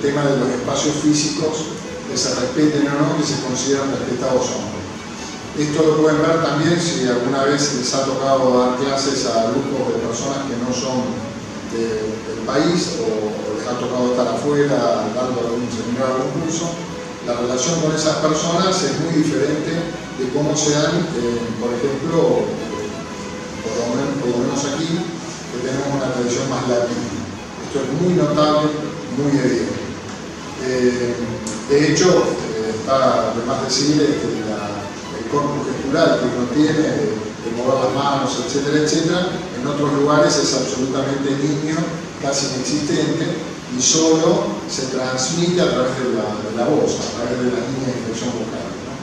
tema de los espacios físicos, que se respeten o no, que se consideran respetados o no. Esto lo pueden ver también si alguna vez les ha tocado dar clases a grupos de personas que no son del país o les ha tocado estar afuera dando algún seminario o algún curso. La relación con esas personas es muy diferente de cómo se dan, por ejemplo, por lo menos aquí, que tenemos una tradición más latina. Esto es muy notable, muy evidente. De hecho, está de más decir el corpus gestural que uno tiene, de mover las manos, etcétera, etcétera, en otros lugares es absolutamente nimio, casi inexistente, y solo se transmite a través de la voz, a través de las líneas de expresión vocal, ¿no?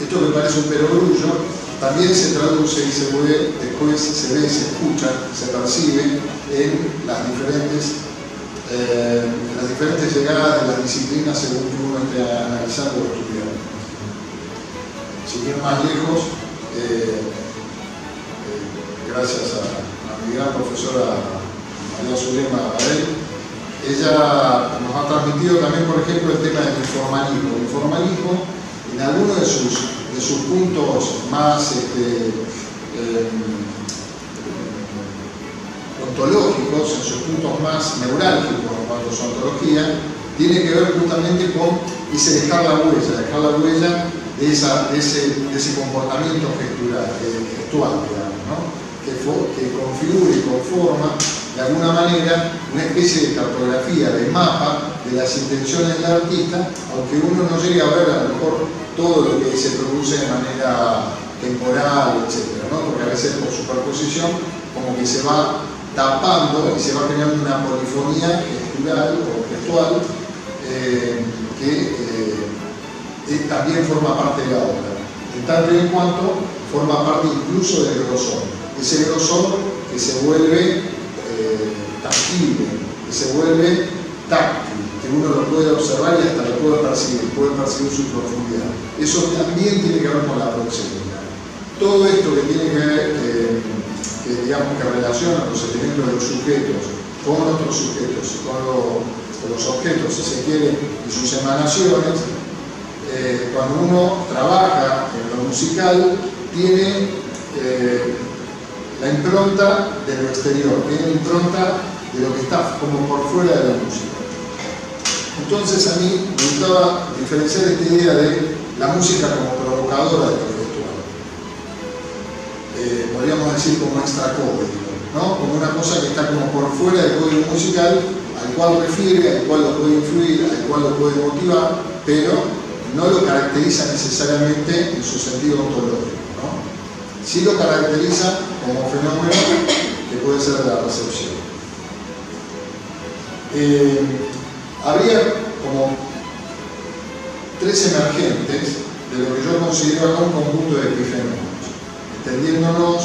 Esto que parece un perogrullo también se traduce y se ve, después se ve, se escucha, se percibe en las diferentes llegadas de las disciplinas según que uno esté analizando o estudiando. Sin ir más lejos, gracias a mi gran profesora María Zulema Abel, ella nos ha transmitido también, por ejemplo, el tema del informalismo. El informalismo, en algunos de sus puntos más ontológicos, en sus puntos más neurálgicos en cuanto a su ontología, tiene que ver justamente con ese dejar la huella de ese comportamiento gestual, digamos, ¿no? Que configura y conforma de alguna manera una especie de cartografía, de mapa de las intenciones del artista, aunque uno no llegue a ver a lo mejor todo lo que se produce de manera temporal, etc., ¿no? Porque a veces por superposición como que se va tapando y se va creando una polifonía gestual o gestual que también forma parte de la obra, en tanto y en cuanto forma parte incluso del grosor, ese grosor que se vuelve tangible, que se vuelve táctil, que uno lo puede observar y hasta lo puede percibir su profundidad. Eso también tiene que ver con la proximidad. Todo esto que tiene que ver, que relaciona los elementos de los sujetos con otros sujetos, con los objetos, si se quiere, y sus emanaciones, cuando uno trabaja en lo musical, tiene la impronta de lo exterior, tiene la impronta de lo que está como por fuera de la música. Entonces a mí me gustaba diferenciar esta idea de la música como provocadora de lo gestual. Podríamos decir como extracódigo, ¿no? Como una cosa que está como por fuera del código musical, al cual refiere, al cual lo puede influir, al cual lo puede motivar, pero no lo caracteriza necesariamente en su sentido ontológico, ¿no? Sí lo caracteriza como fenómeno que puede ser de la recepción. Habría como tres emergentes de lo que yo considero acá un conjunto de epifenómenos, entendiéndonos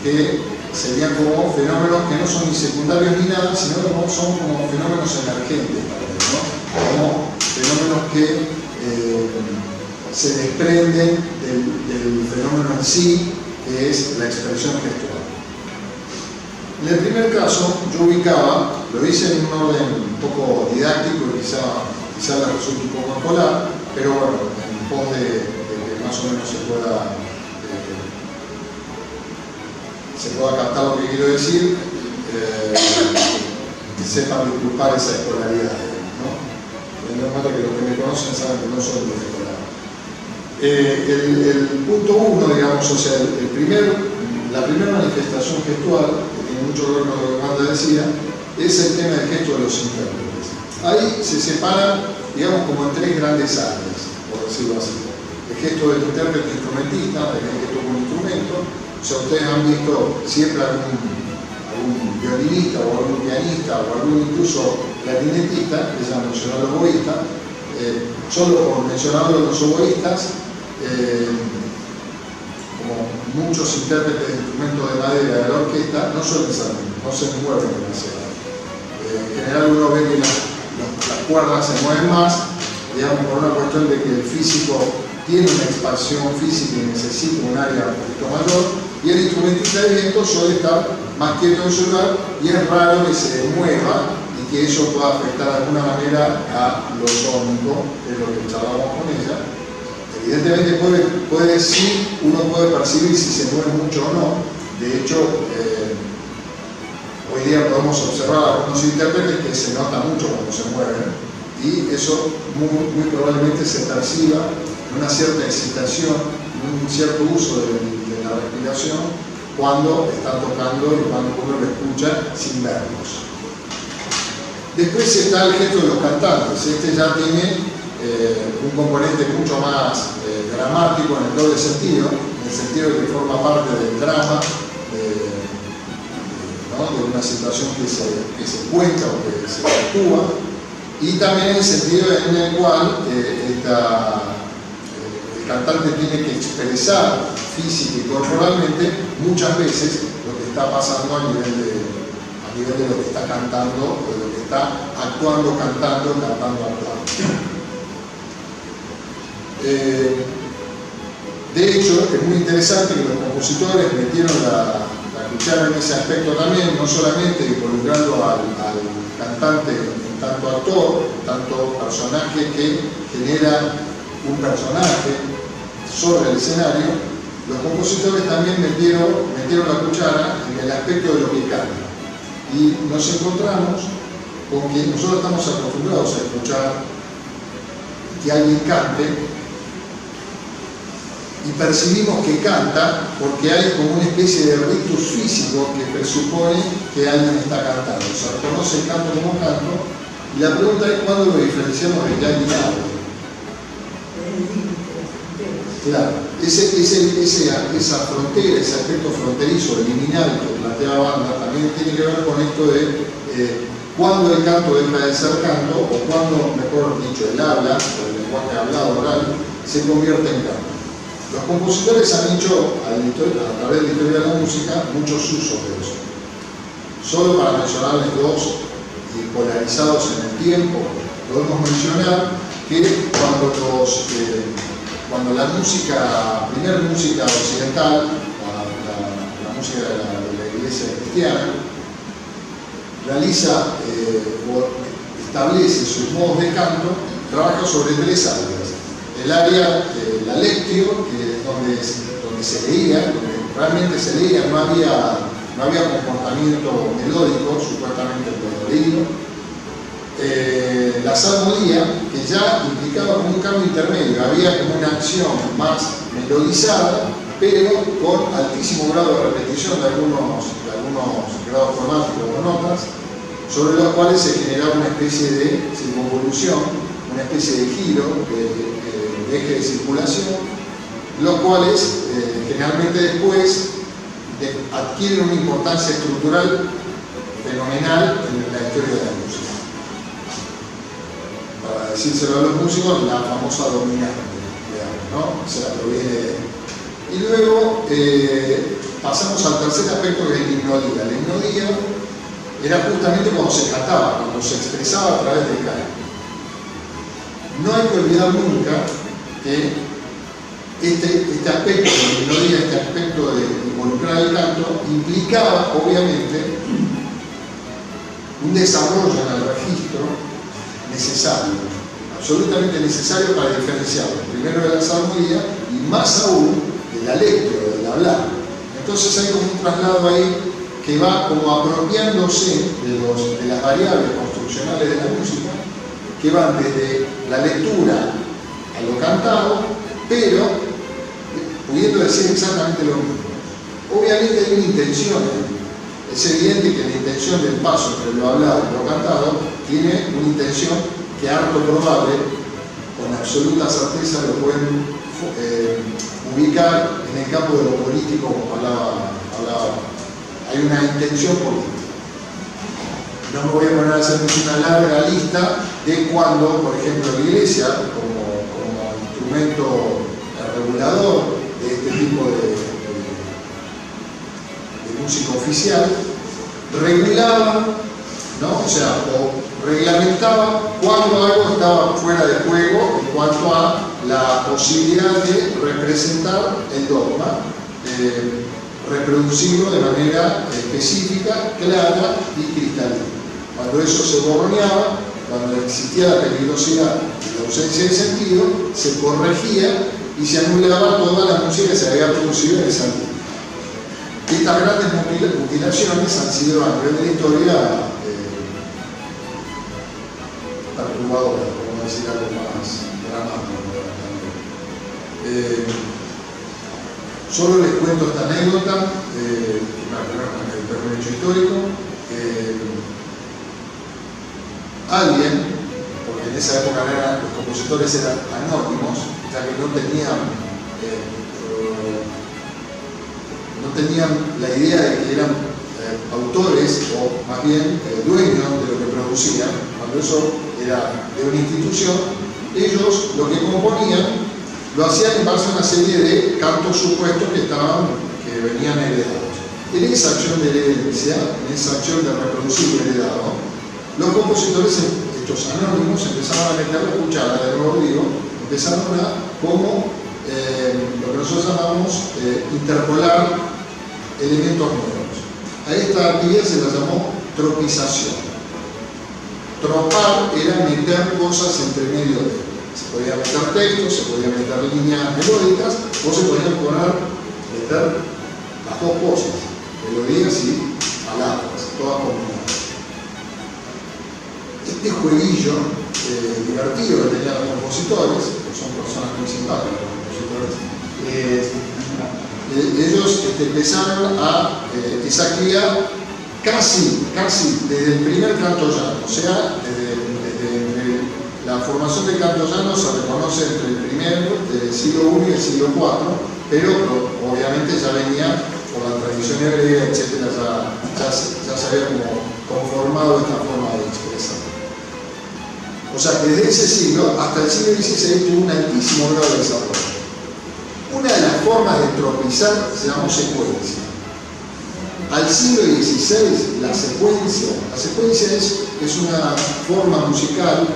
que serían como fenómenos que no son ni secundarios ni nada, sino que son como fenómenos emergentes, ¿no? Como fenómenos que se desprenden del fenómeno en sí, que es la expresión gestual. En el primer caso, yo ubicaba, lo hice en un orden un poco didáctico y quizá les resulte un poco escolar, pero bueno, en pos de que más o menos se pueda captar lo que quiero decir, que sepan disculpar esa escolaridad, ¿no? Teniendo en cuenta que los que me conocen saben que no soy muy escolar. El punto 1, digamos, o sea, la primera manifestación gestual, que tiene mucho que ver con lo que Wanda decía, es el tema del gesto de los intérpretes. Ahí se separan, digamos, como en tres grandes áreas, por decirlo así. El gesto del intérprete instrumentista, el gesto con instrumento. O sea, ustedes han visto siempre algún violinista o algún pianista o algún incluso clarinetista, que se han mencionado los oboístas. Solo por mencionar los oboístas, como muchos intérpretes de instrumentos de madera de la orquesta, no suelen ser, no se mueven demasiado. En general uno ve que las cuerdas se mueven más, digamos, por una cuestión de que el físico tiene una expansión física y necesita un área un poquito mayor, y el instrumentista de viento suele estar más quieto en su lugar, y es raro que se mueva y que eso pueda afectar de alguna manera a lo sónico, es lo que charlábamos con ella. Evidentemente uno puede percibir si se mueve mucho o no. De hecho, hoy día podemos observar algunos intérpretes que se nota mucho cuando se mueven, y eso muy probablemente se perciba una cierta excitación, un cierto uso de la respiración cuando están tocando y cuando uno lo escucha sin verlos. Después está el gesto de los cantantes. Este ya tiene un componente mucho más dramático en el doble sentido, en el sentido de que forma parte del drama, de una situación que se cuenta o que se actúa, y también en el sentido en el cual el cantante tiene que expresar física y corporalmente muchas veces lo que está pasando a nivel de lo que está cantando o de lo que está actuando, cantando. De hecho, es muy interesante que los compositores metieron la cuchara en ese aspecto también, no solamente involucrando al cantante en tanto actor, en tanto personaje que genera un personaje sobre el escenario. Los compositores también metieron la cuchara en el aspecto de lo que canta. Y nos encontramos con que nosotros estamos acostumbrados a escuchar que alguien cante, y percibimos que canta porque hay como una especie de rictus físico que presupone que alguien está cantando. Se reconoce el canto como canto, y la pregunta es cuándo lo diferenciamos de que alguien habla. Claro, esa frontera, ese aspecto fronterizo, liminal que planteaba Wanda, también tiene que ver con esto de cuándo el canto deja de ser canto, o cuándo, mejor dicho, el habla, o el lenguaje hablado oral, se convierte en canto. Los compositores han hecho, a través de la historia de la música, muchos usos de eso. Solo para mencionarles dos, y polarizados en el tiempo, podemos mencionar que cuando la primera música occidental, la música de la iglesia cristiana, realiza o establece sus modos de canto, trabaja sobre tres áreas. El área, la lectio, que es donde se leía, donde realmente se leía, no había comportamiento melódico, supuestamente melodío. La salmodia, que ya implicaba como un cambio intermedio, había como una acción más melodizada, pero con altísimo grado de repetición de algunos grados cromáticos o notas, sobre los cuales se generaba una especie de circunvolución, una especie de giro, de eje de circulación, los cuales generalmente después adquieren una importancia estructural fenomenal en la historia de la música. Para decírselo a los músicos, la famosa dominante, ¿no? Se la proviene de él. Y luego pasamos al tercer aspecto, que es la hipnodía. La hipnodía era justamente cuando se cantaba, cuando se expresaba a través del canto. No hay que olvidar nunca que este aspecto de la hipnodía, este aspecto de involucrar el canto, implicaba obviamente un desarrollo en el registro necesario, absolutamente necesario para diferenciarlo, primero de la salmodia y más aún de la lectura, del hablar. Entonces hay como un traslado ahí que va como apropiándose de las variables construccionales de la música, que van desde la lectura a lo cantado, pero pudiendo decir exactamente lo mismo. Obviamente hay una intención. Es evidente que la intención del paso entre lo hablado y lo cantado tiene una intención que harto probable, con absoluta certeza, lo pueden ubicar en el campo de lo político, como hablaba. Hay una intención política. No me voy a poner a hacer una larga lista de cuando, por ejemplo, la Iglesia, como instrumento regulador de este tipo de música oficial, regulaba, ¿no? O reglamentaba cuando algo estaba fuera de juego en cuanto a la posibilidad de representar el dogma, reproducirlo de manera específica, clara y cristalina. Cuando eso se borroneaba, cuando existía la peligrosidad y la ausencia de sentido, se corregía y se anulaba toda la música que se había producido en esa época. Estas grandes mutilaciones han sido a nivel de la historia perturbadoras, por decir algo más dramático. Solo les cuento esta anécdota, un hecho histórico. Alguien, porque en esa época los compositores eran anónimos, ya que no tenían la idea de que eran autores o más bien dueños de lo que producían. Cuando eso era de una institución, ellos lo que componían lo hacían en base a una serie de cantos supuestos que venían heredados. En esa acción de herencia, en esa acción de reproducir heredado, los compositores, estos anónimos, empezaron a meter la cuchara, de nuevo digo, empezaron a, como lo que nosotros llamamos, interpolar elementos nuevos. A esta actividad se la llamó tropización. Tropar era meter cosas entre medio de. Se podía meter textos, se podía meter líneas melódicas, o se podían meter las dos cosas, melodías y palabras, todas combinadas. Este jueguillo divertido que tenían los compositores, que son personas muy simpáticas, los compositores, ellos empezaron a esa actividad casi desde el primer canto llano, o sea, desde la formación del canto llano se reconoce entre el primer del siglo I y el siglo IV, pero obviamente ya venía por la tradición hebrea, etc., ya se había como conformado esta forma de expresar. O sea que desde ese siglo hasta el siglo XVI tuvo un altísimo grado de desarrollo. Una de las formas de tropizar se llamó secuencia. Al siglo XVI la secuencia es una forma musical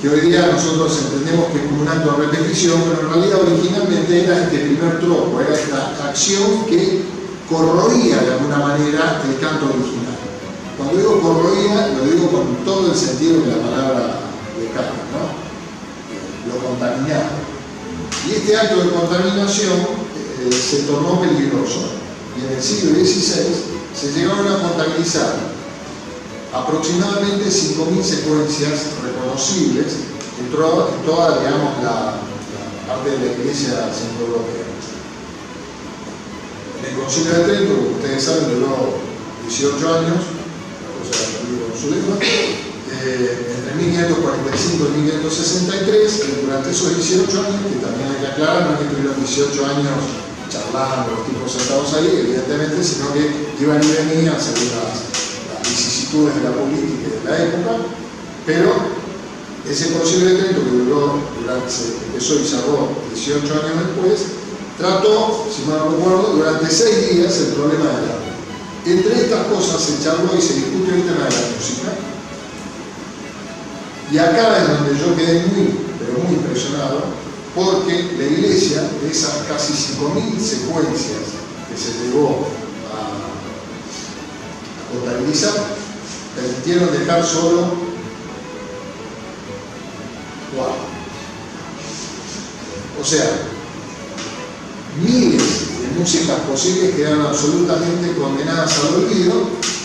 que hoy día nosotros entendemos que es como un acto de repetición, pero en realidad originalmente era este primer tropo, era esta acción que corroía de alguna manera el canto original. Cuando digo corroía, lo digo con todo el sentido que la palabra le cabe, ¿no? Lo contaminaba. Y este acto de contaminación se tornó peligroso, y en el siglo XVI se llegaron a contabilizar aproximadamente 5.000 secuencias reconocibles en toda, digamos, la parte de la Iglesia centroeuropea. En el Concilio de Trento, como ustedes saben, duró 18 años, o sea, con su lengua, entre 1545 y 1563, y durante esos 18 años, que también hay que aclarar, no es que tuvieron 18 años charlando, los tipos sentados ahí, evidentemente, sino que iban y venían según las vicisitudes de la política y de la época, pero ese Concilio de Trento, que empezó y cerró 18 años después, trató, si mal no recuerdo, durante 6 días el problema del arte. Entre estas cosas se charló y se discutió el tema de la música, y acá es donde yo quedé pero muy impresionado, porque la Iglesia, de esas casi 5.000 secuencias que se llegó a contabilizar, permitieron dejar solo 4. O sea, miles de músicas posibles quedaron absolutamente condenadas al olvido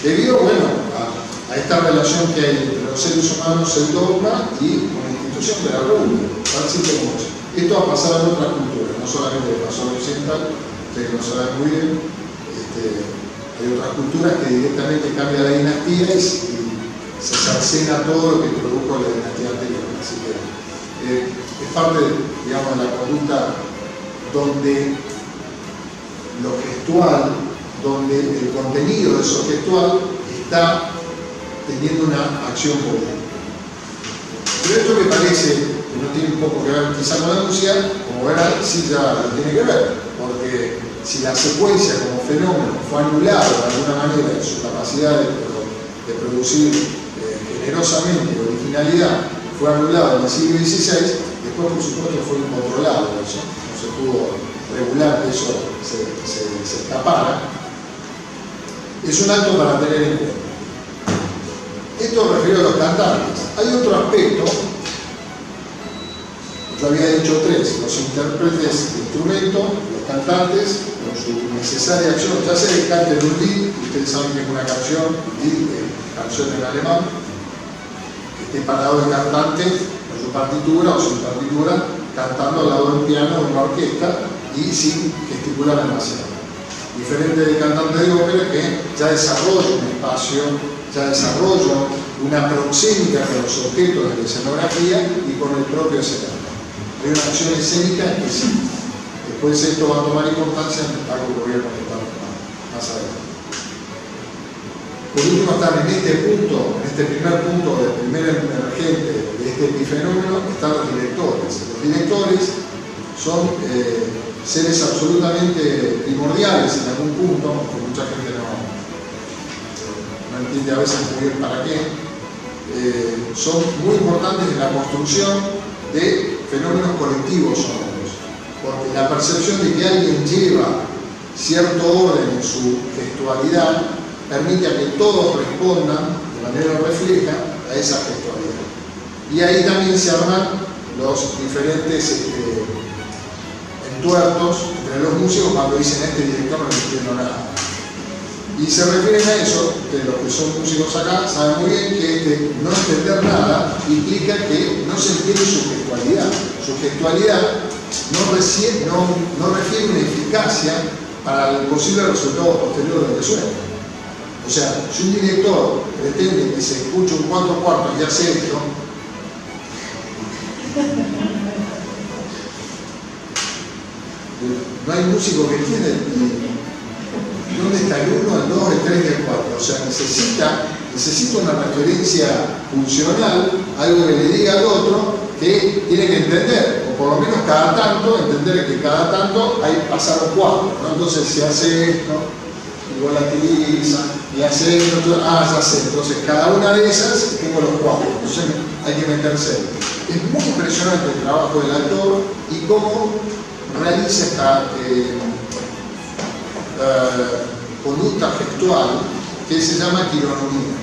debido, bueno, a esta relación que hay entre los seres humanos, el dogma y una institución de la República, tan simple como eso. Esto ha pasado en otras culturas, no solamente pasó en occidental, ustedes lo saben muy bien. Hay otras culturas que directamente cambian la dinastía y se cercena todo lo que produjo la dinastía anterior. Así que es parte, digamos, de la conducta donde lo gestual, donde el contenido de eso gestual está teniendo una acción política. Pero esto me parece que no tiene un poco que ver quizá con la música, como verán, sí ya lo tiene que ver, porque si la secuencia como fenómeno fue anulada de alguna manera en su capacidad de producir generosamente originalidad, fue anulada en el siglo XVI, después por supuesto fue incontrolado eso, no se pudo regular que eso se escapara. Es un acto para tener en cuenta. Esto referido a los cantantes. Hay otro aspecto, yo había dicho tres: los intérpretes de instrumento, los cantantes, con su necesaria acción, ya sea que canten un lied, ustedes saben que es una canción, lied, canción en alemán, que esté parado el cantante con su partitura o sin partitura, cantando al lado del piano en una orquesta y sin gesticular demasiado. Diferente del cantante de ópera, que ya desarrolla un espacio, ya desarrolla una proxémica con los objetos de la escenografía y con el propio escenario. Hay una acción escénica que sí. Después esto va a tomar importancia en algo que voy a comentar más adelante. Por último, están en este punto, en este primer punto del primer emergente de este epifenómeno, están los directores. Los directores son seres absolutamente primordiales en algún punto, que mucha gente no entiende a veces muy bien para qué. Son muy importantes en la construcción de fenómenos colectivos sonoros, porque la percepción de que alguien lleva cierto orden en su gestualidad permite a que todos respondan de manera refleja a esa gestualidad. Y ahí también se arman los diferentes entuertos entre los músicos cuando dicen: este director no entiendo nada. Y se refieren a eso, que los que son músicos acá saben muy bien que este no entender nada implica que no se entiende su gestualidad. Su gestualidad no refiere una eficacia para el posible resultado posterior de lo que suena. O sea, si un director pretende que se escuche un 4/4 y hace esto, no hay músico que entienda dónde está el 1, el 2, el 3 y el 4. O sea, necesita una referencia funcional, algo que le diga al otro que tiene que entender, o por lo menos cada tanto, entender que cada tanto hay pasaron 4, ¿no? Entonces, si hace esto, igual utiliza, y hace esto, ya sé. Entonces, cada una de esas tengo los 4, entonces hay que meterse. Es muy impresionante el trabajo del actor y cómo realiza esta conducta gestual que se llama quironomía.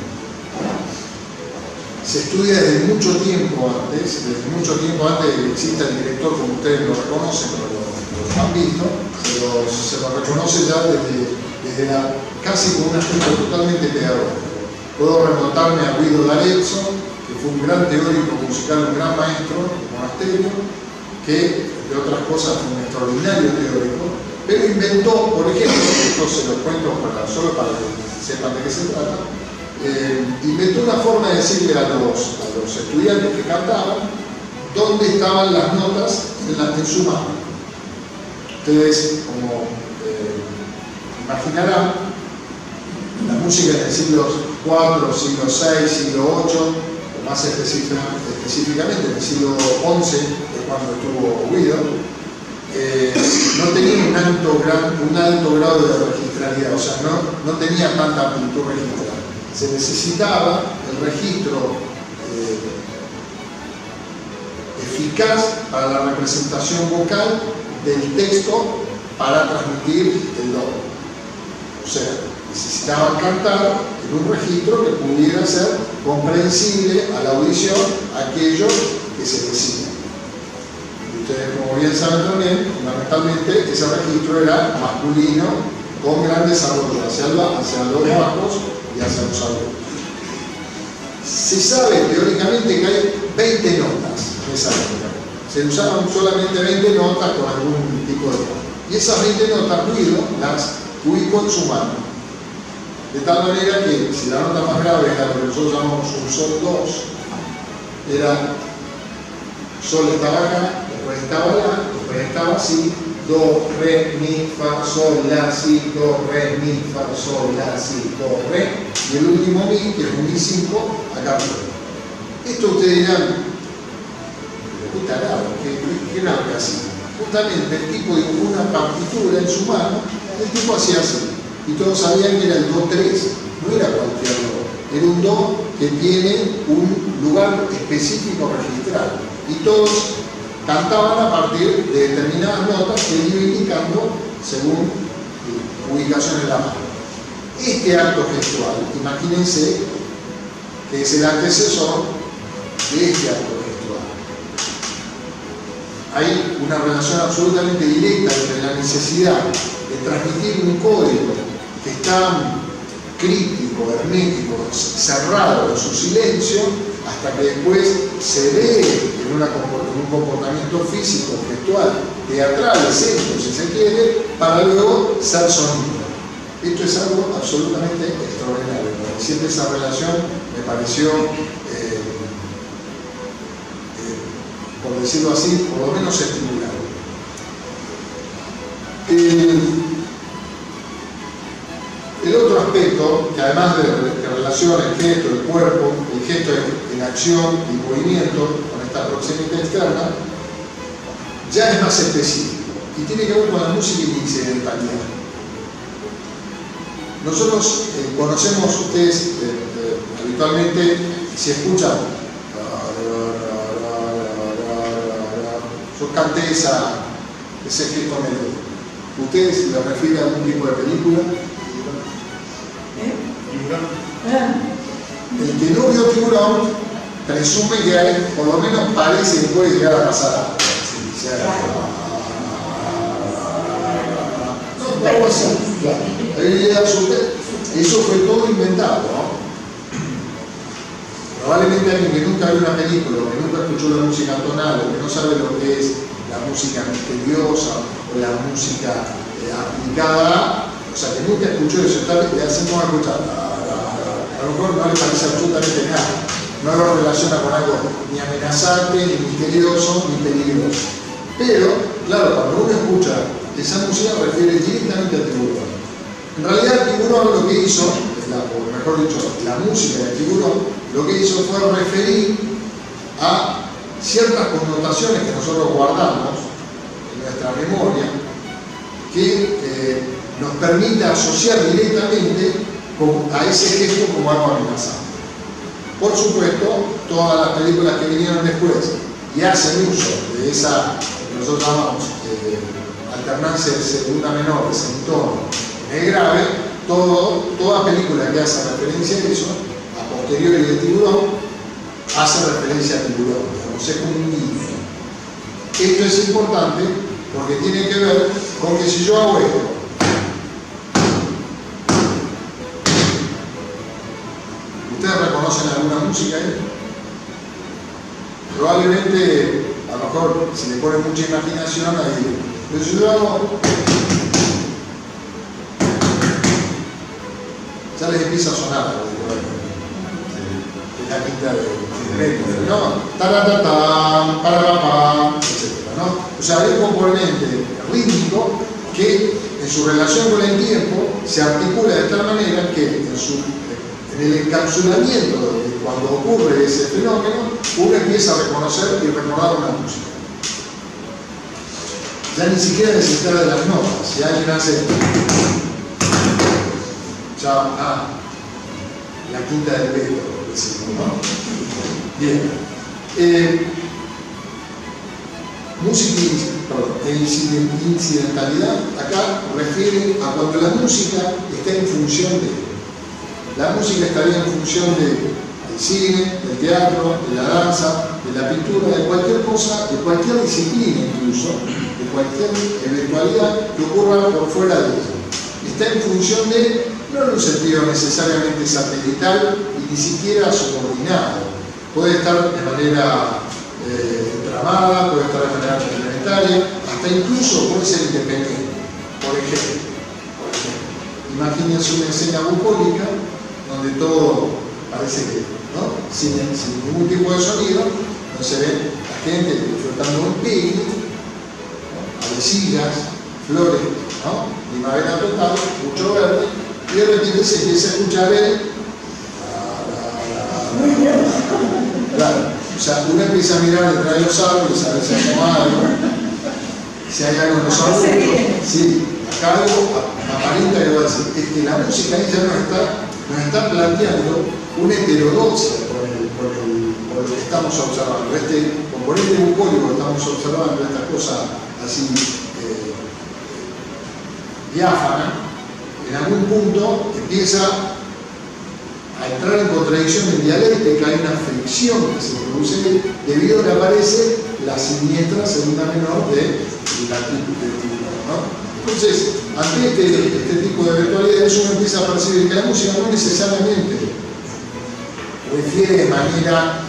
Se estudia desde mucho tiempo antes de que exista el director, como ustedes lo reconocen, lo han visto, se lo reconoce ya desde casi con un aspecto totalmente pedagógico. Puedo remontarme a Guido d'Arezzo, que fue un gran teórico musical, un gran maestro de monasterio, que, entre otras cosas, fue un extraordinario teórico, pero inventó, por ejemplo, esto se lo cuento solo para que sepan de qué se trata, inventó una forma de decirle a los estudiantes que cantaban dónde estaban las notas en su mano. Ustedes, como imaginarán, la música en el siglo IV, siglo VI, siglo VIII, o más específicamente en el siglo XI, que es cuando estuvo Guido, no tenía un alto grado de registralidad, o sea, no tenía tanta amplitud registral. Se necesitaba el registro eficaz para la representación vocal del texto para transmitir el don. O sea, necesitaban cantar en un registro que pudiera ser comprensible a la audición aquello que se decía. Y ustedes, como bien saben también, fundamentalmente ese registro era masculino, con gran desarrollo hacia los bajos y hacia los agudos. Se sabe teóricamente que hay 20 notas en esa época. Se usaban solamente 20 notas con algún tipo de tono. Y esas 20 notas Guido las ubicó en su mano. De tal manera que si la nota más grave era lo que nosotros llamamos un sol 2, era sol estaba acá, después estaba allá, después estaba así, do, re, mi, fa, sol, la, si, do, re, mi, fa, sol, la, si, do, re, y el último mi, que es un mi 5, acá arriba. Esto ustedes dirán, ¿qué tarado? ¿Qué marca así? Justamente el tipo dibujó una partitura en su mano, el tipo hacía así, y todos sabían que era el do 3, no era cualquier do, era un do que tiene un lugar específico registral, y todos cantaban a partir de determinadas notas que iba indicando según ubicación en la mano. Este acto gestual, imagínense que es el antecesor de este acto gestual. Hay una relación absolutamente directa entre la necesidad de transmitir un código que está críptico, hermético, cerrado en su silencio, hasta que después se ve en un comportamiento físico, gestual, teatral, escénico, si se quiere, para luego ser sonido. Esto es algo absolutamente extraordinario. Siempre esa relación me pareció, por decirlo así, por lo menos estimular. El otro aspecto, que además de relaciona el gesto, el cuerpo, el gesto en acción y movimiento con esta proximidad externa, ya es más específico y tiene que ver con la música y la incidentalidad. Nosotros conocemos, ustedes habitualmente, si escuchan, yo canté ese gesto melódico. ¿Ustedes le refieren a algún tipo de película? El que no vio Tiburón presume que hay, por lo menos parece que puede llegar a pasar algo. O sea, eso fue todo inventado, ¿no? Probablemente alguien que nunca vio una película, o que nunca escuchó la música tonal, o que no sabe lo que es la música misteriosa o la música aplicada, o sea, que nunca escuchó eso, le hacemos a escuchar. A lo mejor no le parece absolutamente nada, no lo relaciona con algo ni amenazante, ni misterioso, ni peligroso. Pero, claro, cuando uno escucha esa música refiere directamente al Tiburón. En realidad el Tiburón lo que hizo, o mejor dicho, la música del Tiburón, lo que hizo fue referir a ciertas connotaciones que nosotros guardamos en nuestra memoria, que nos permite asociar directamente a ese gesto como algo amenazante. Por supuesto, todas las películas que vinieron después y hacen uso de esa que nosotros llamamos alternancia de segunda menor, de semitono, en el grave, toda película que hace referencia a eso, a posteriori de Tiburón, hace referencia a Tiburón, digamos, es como un guiño. Esto es importante porque tiene que ver con que si yo hago esto, ¿ustedes reconocen alguna música ahí? Probablemente, a lo mejor, si le ponen mucha imaginación, ahí. Pero si yo hago, ya les empieza a sonar la quinta de ¿no? Taratatán, pararapam, etc. ¿no? O sea, hay un componente rítmico que en su relación con el tiempo se articula de tal manera que en el encapsulamiento de cuando ocurre ese fenómeno, uno empieza a reconocer y recordar una música. Ya ni siquiera necesita de las notas. Si alguien hace ya, la quinta del Beto, por decirlo, ¿no? Bien. Música e incidentalidad acá refiere a cuando la música está en función de. La música estaría en función del cine, del teatro, de la danza, de la pintura, de cualquier cosa, de cualquier disciplina incluso, de cualquier eventualidad que ocurra por fuera de ella. Está en función de, no en un sentido necesariamente satelital y ni siquiera subordinado. Puede estar de manera entramada, puede estar de manera complementaria, hasta incluso puede ser independiente. Por ejemplo, imagínense una escena bucólica donde todo parece que, ¿no? sin ningún tipo de sonido, no se ve la gente disfrutando un picnic, ¿no? Avecillas, flores, ¿no? Primavera total, mucho verde, y de repente se empieza a escuchar claro, o sea, uno empieza a mirar detrás de los árboles a ver si hay algo, si hay algo en los árboles. Sí, acá algo aparenta que va a decir, es que la música ahí ya nos está planteando una heterodoxia por lo que estamos observando. Este componente bucólico que estamos observando, esta cosa así diáfana, en algún punto empieza a entrar en contradicción en dialéctica, hay una fricción que se produce debido a que aparece la siniestra segunda menor de la título, ¿no? Entonces, ante este tipo de eventualidades, uno empieza a percibir que la música no necesariamente refiere de manera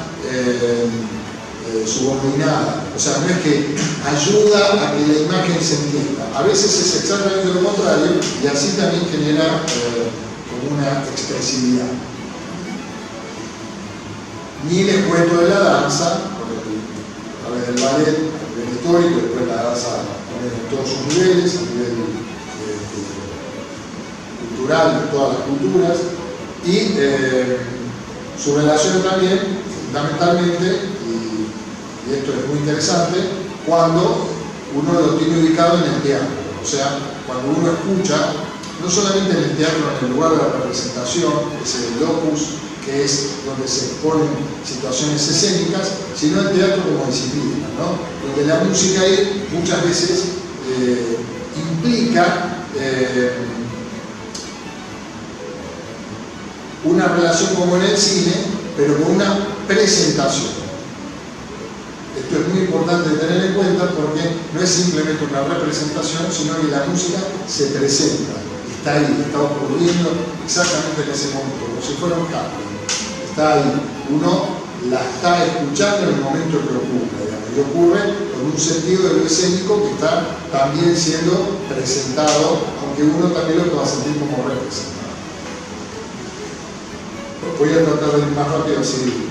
subordinada, o sea, no es que ayuda a que la imagen se entienda, a veces es exactamente lo contrario y así también genera como una expresividad. Ni les cuento de la danza, a través del ballet, a nivel histórico, después la danza en todos sus niveles, a nivel cultural, de todas las culturas, y su relación también, fundamentalmente, y esto es muy interesante, cuando uno lo tiene ubicado en el teatro, o sea, cuando uno escucha, no solamente en el teatro, en el lugar de la representación, ese locus, que es donde se exponen situaciones escénicas, sino el teatro como disciplina, ¿no? Donde la música ahí muchas veces implica una relación como en el cine, pero con una presentación. Esto es muy importante tener en cuenta porque no es simplemente una representación, sino que la música se presenta, está ahí, está ocurriendo exactamente en ese momento, como si fuera un cambio. Está ahí, uno la está escuchando en el momento que ocurre, digamos, y ocurre con un sentido de lo escénico que está también siendo presentado, aunque uno también lo pueda sentir como representado. Voy a tratar de ir más rápido así.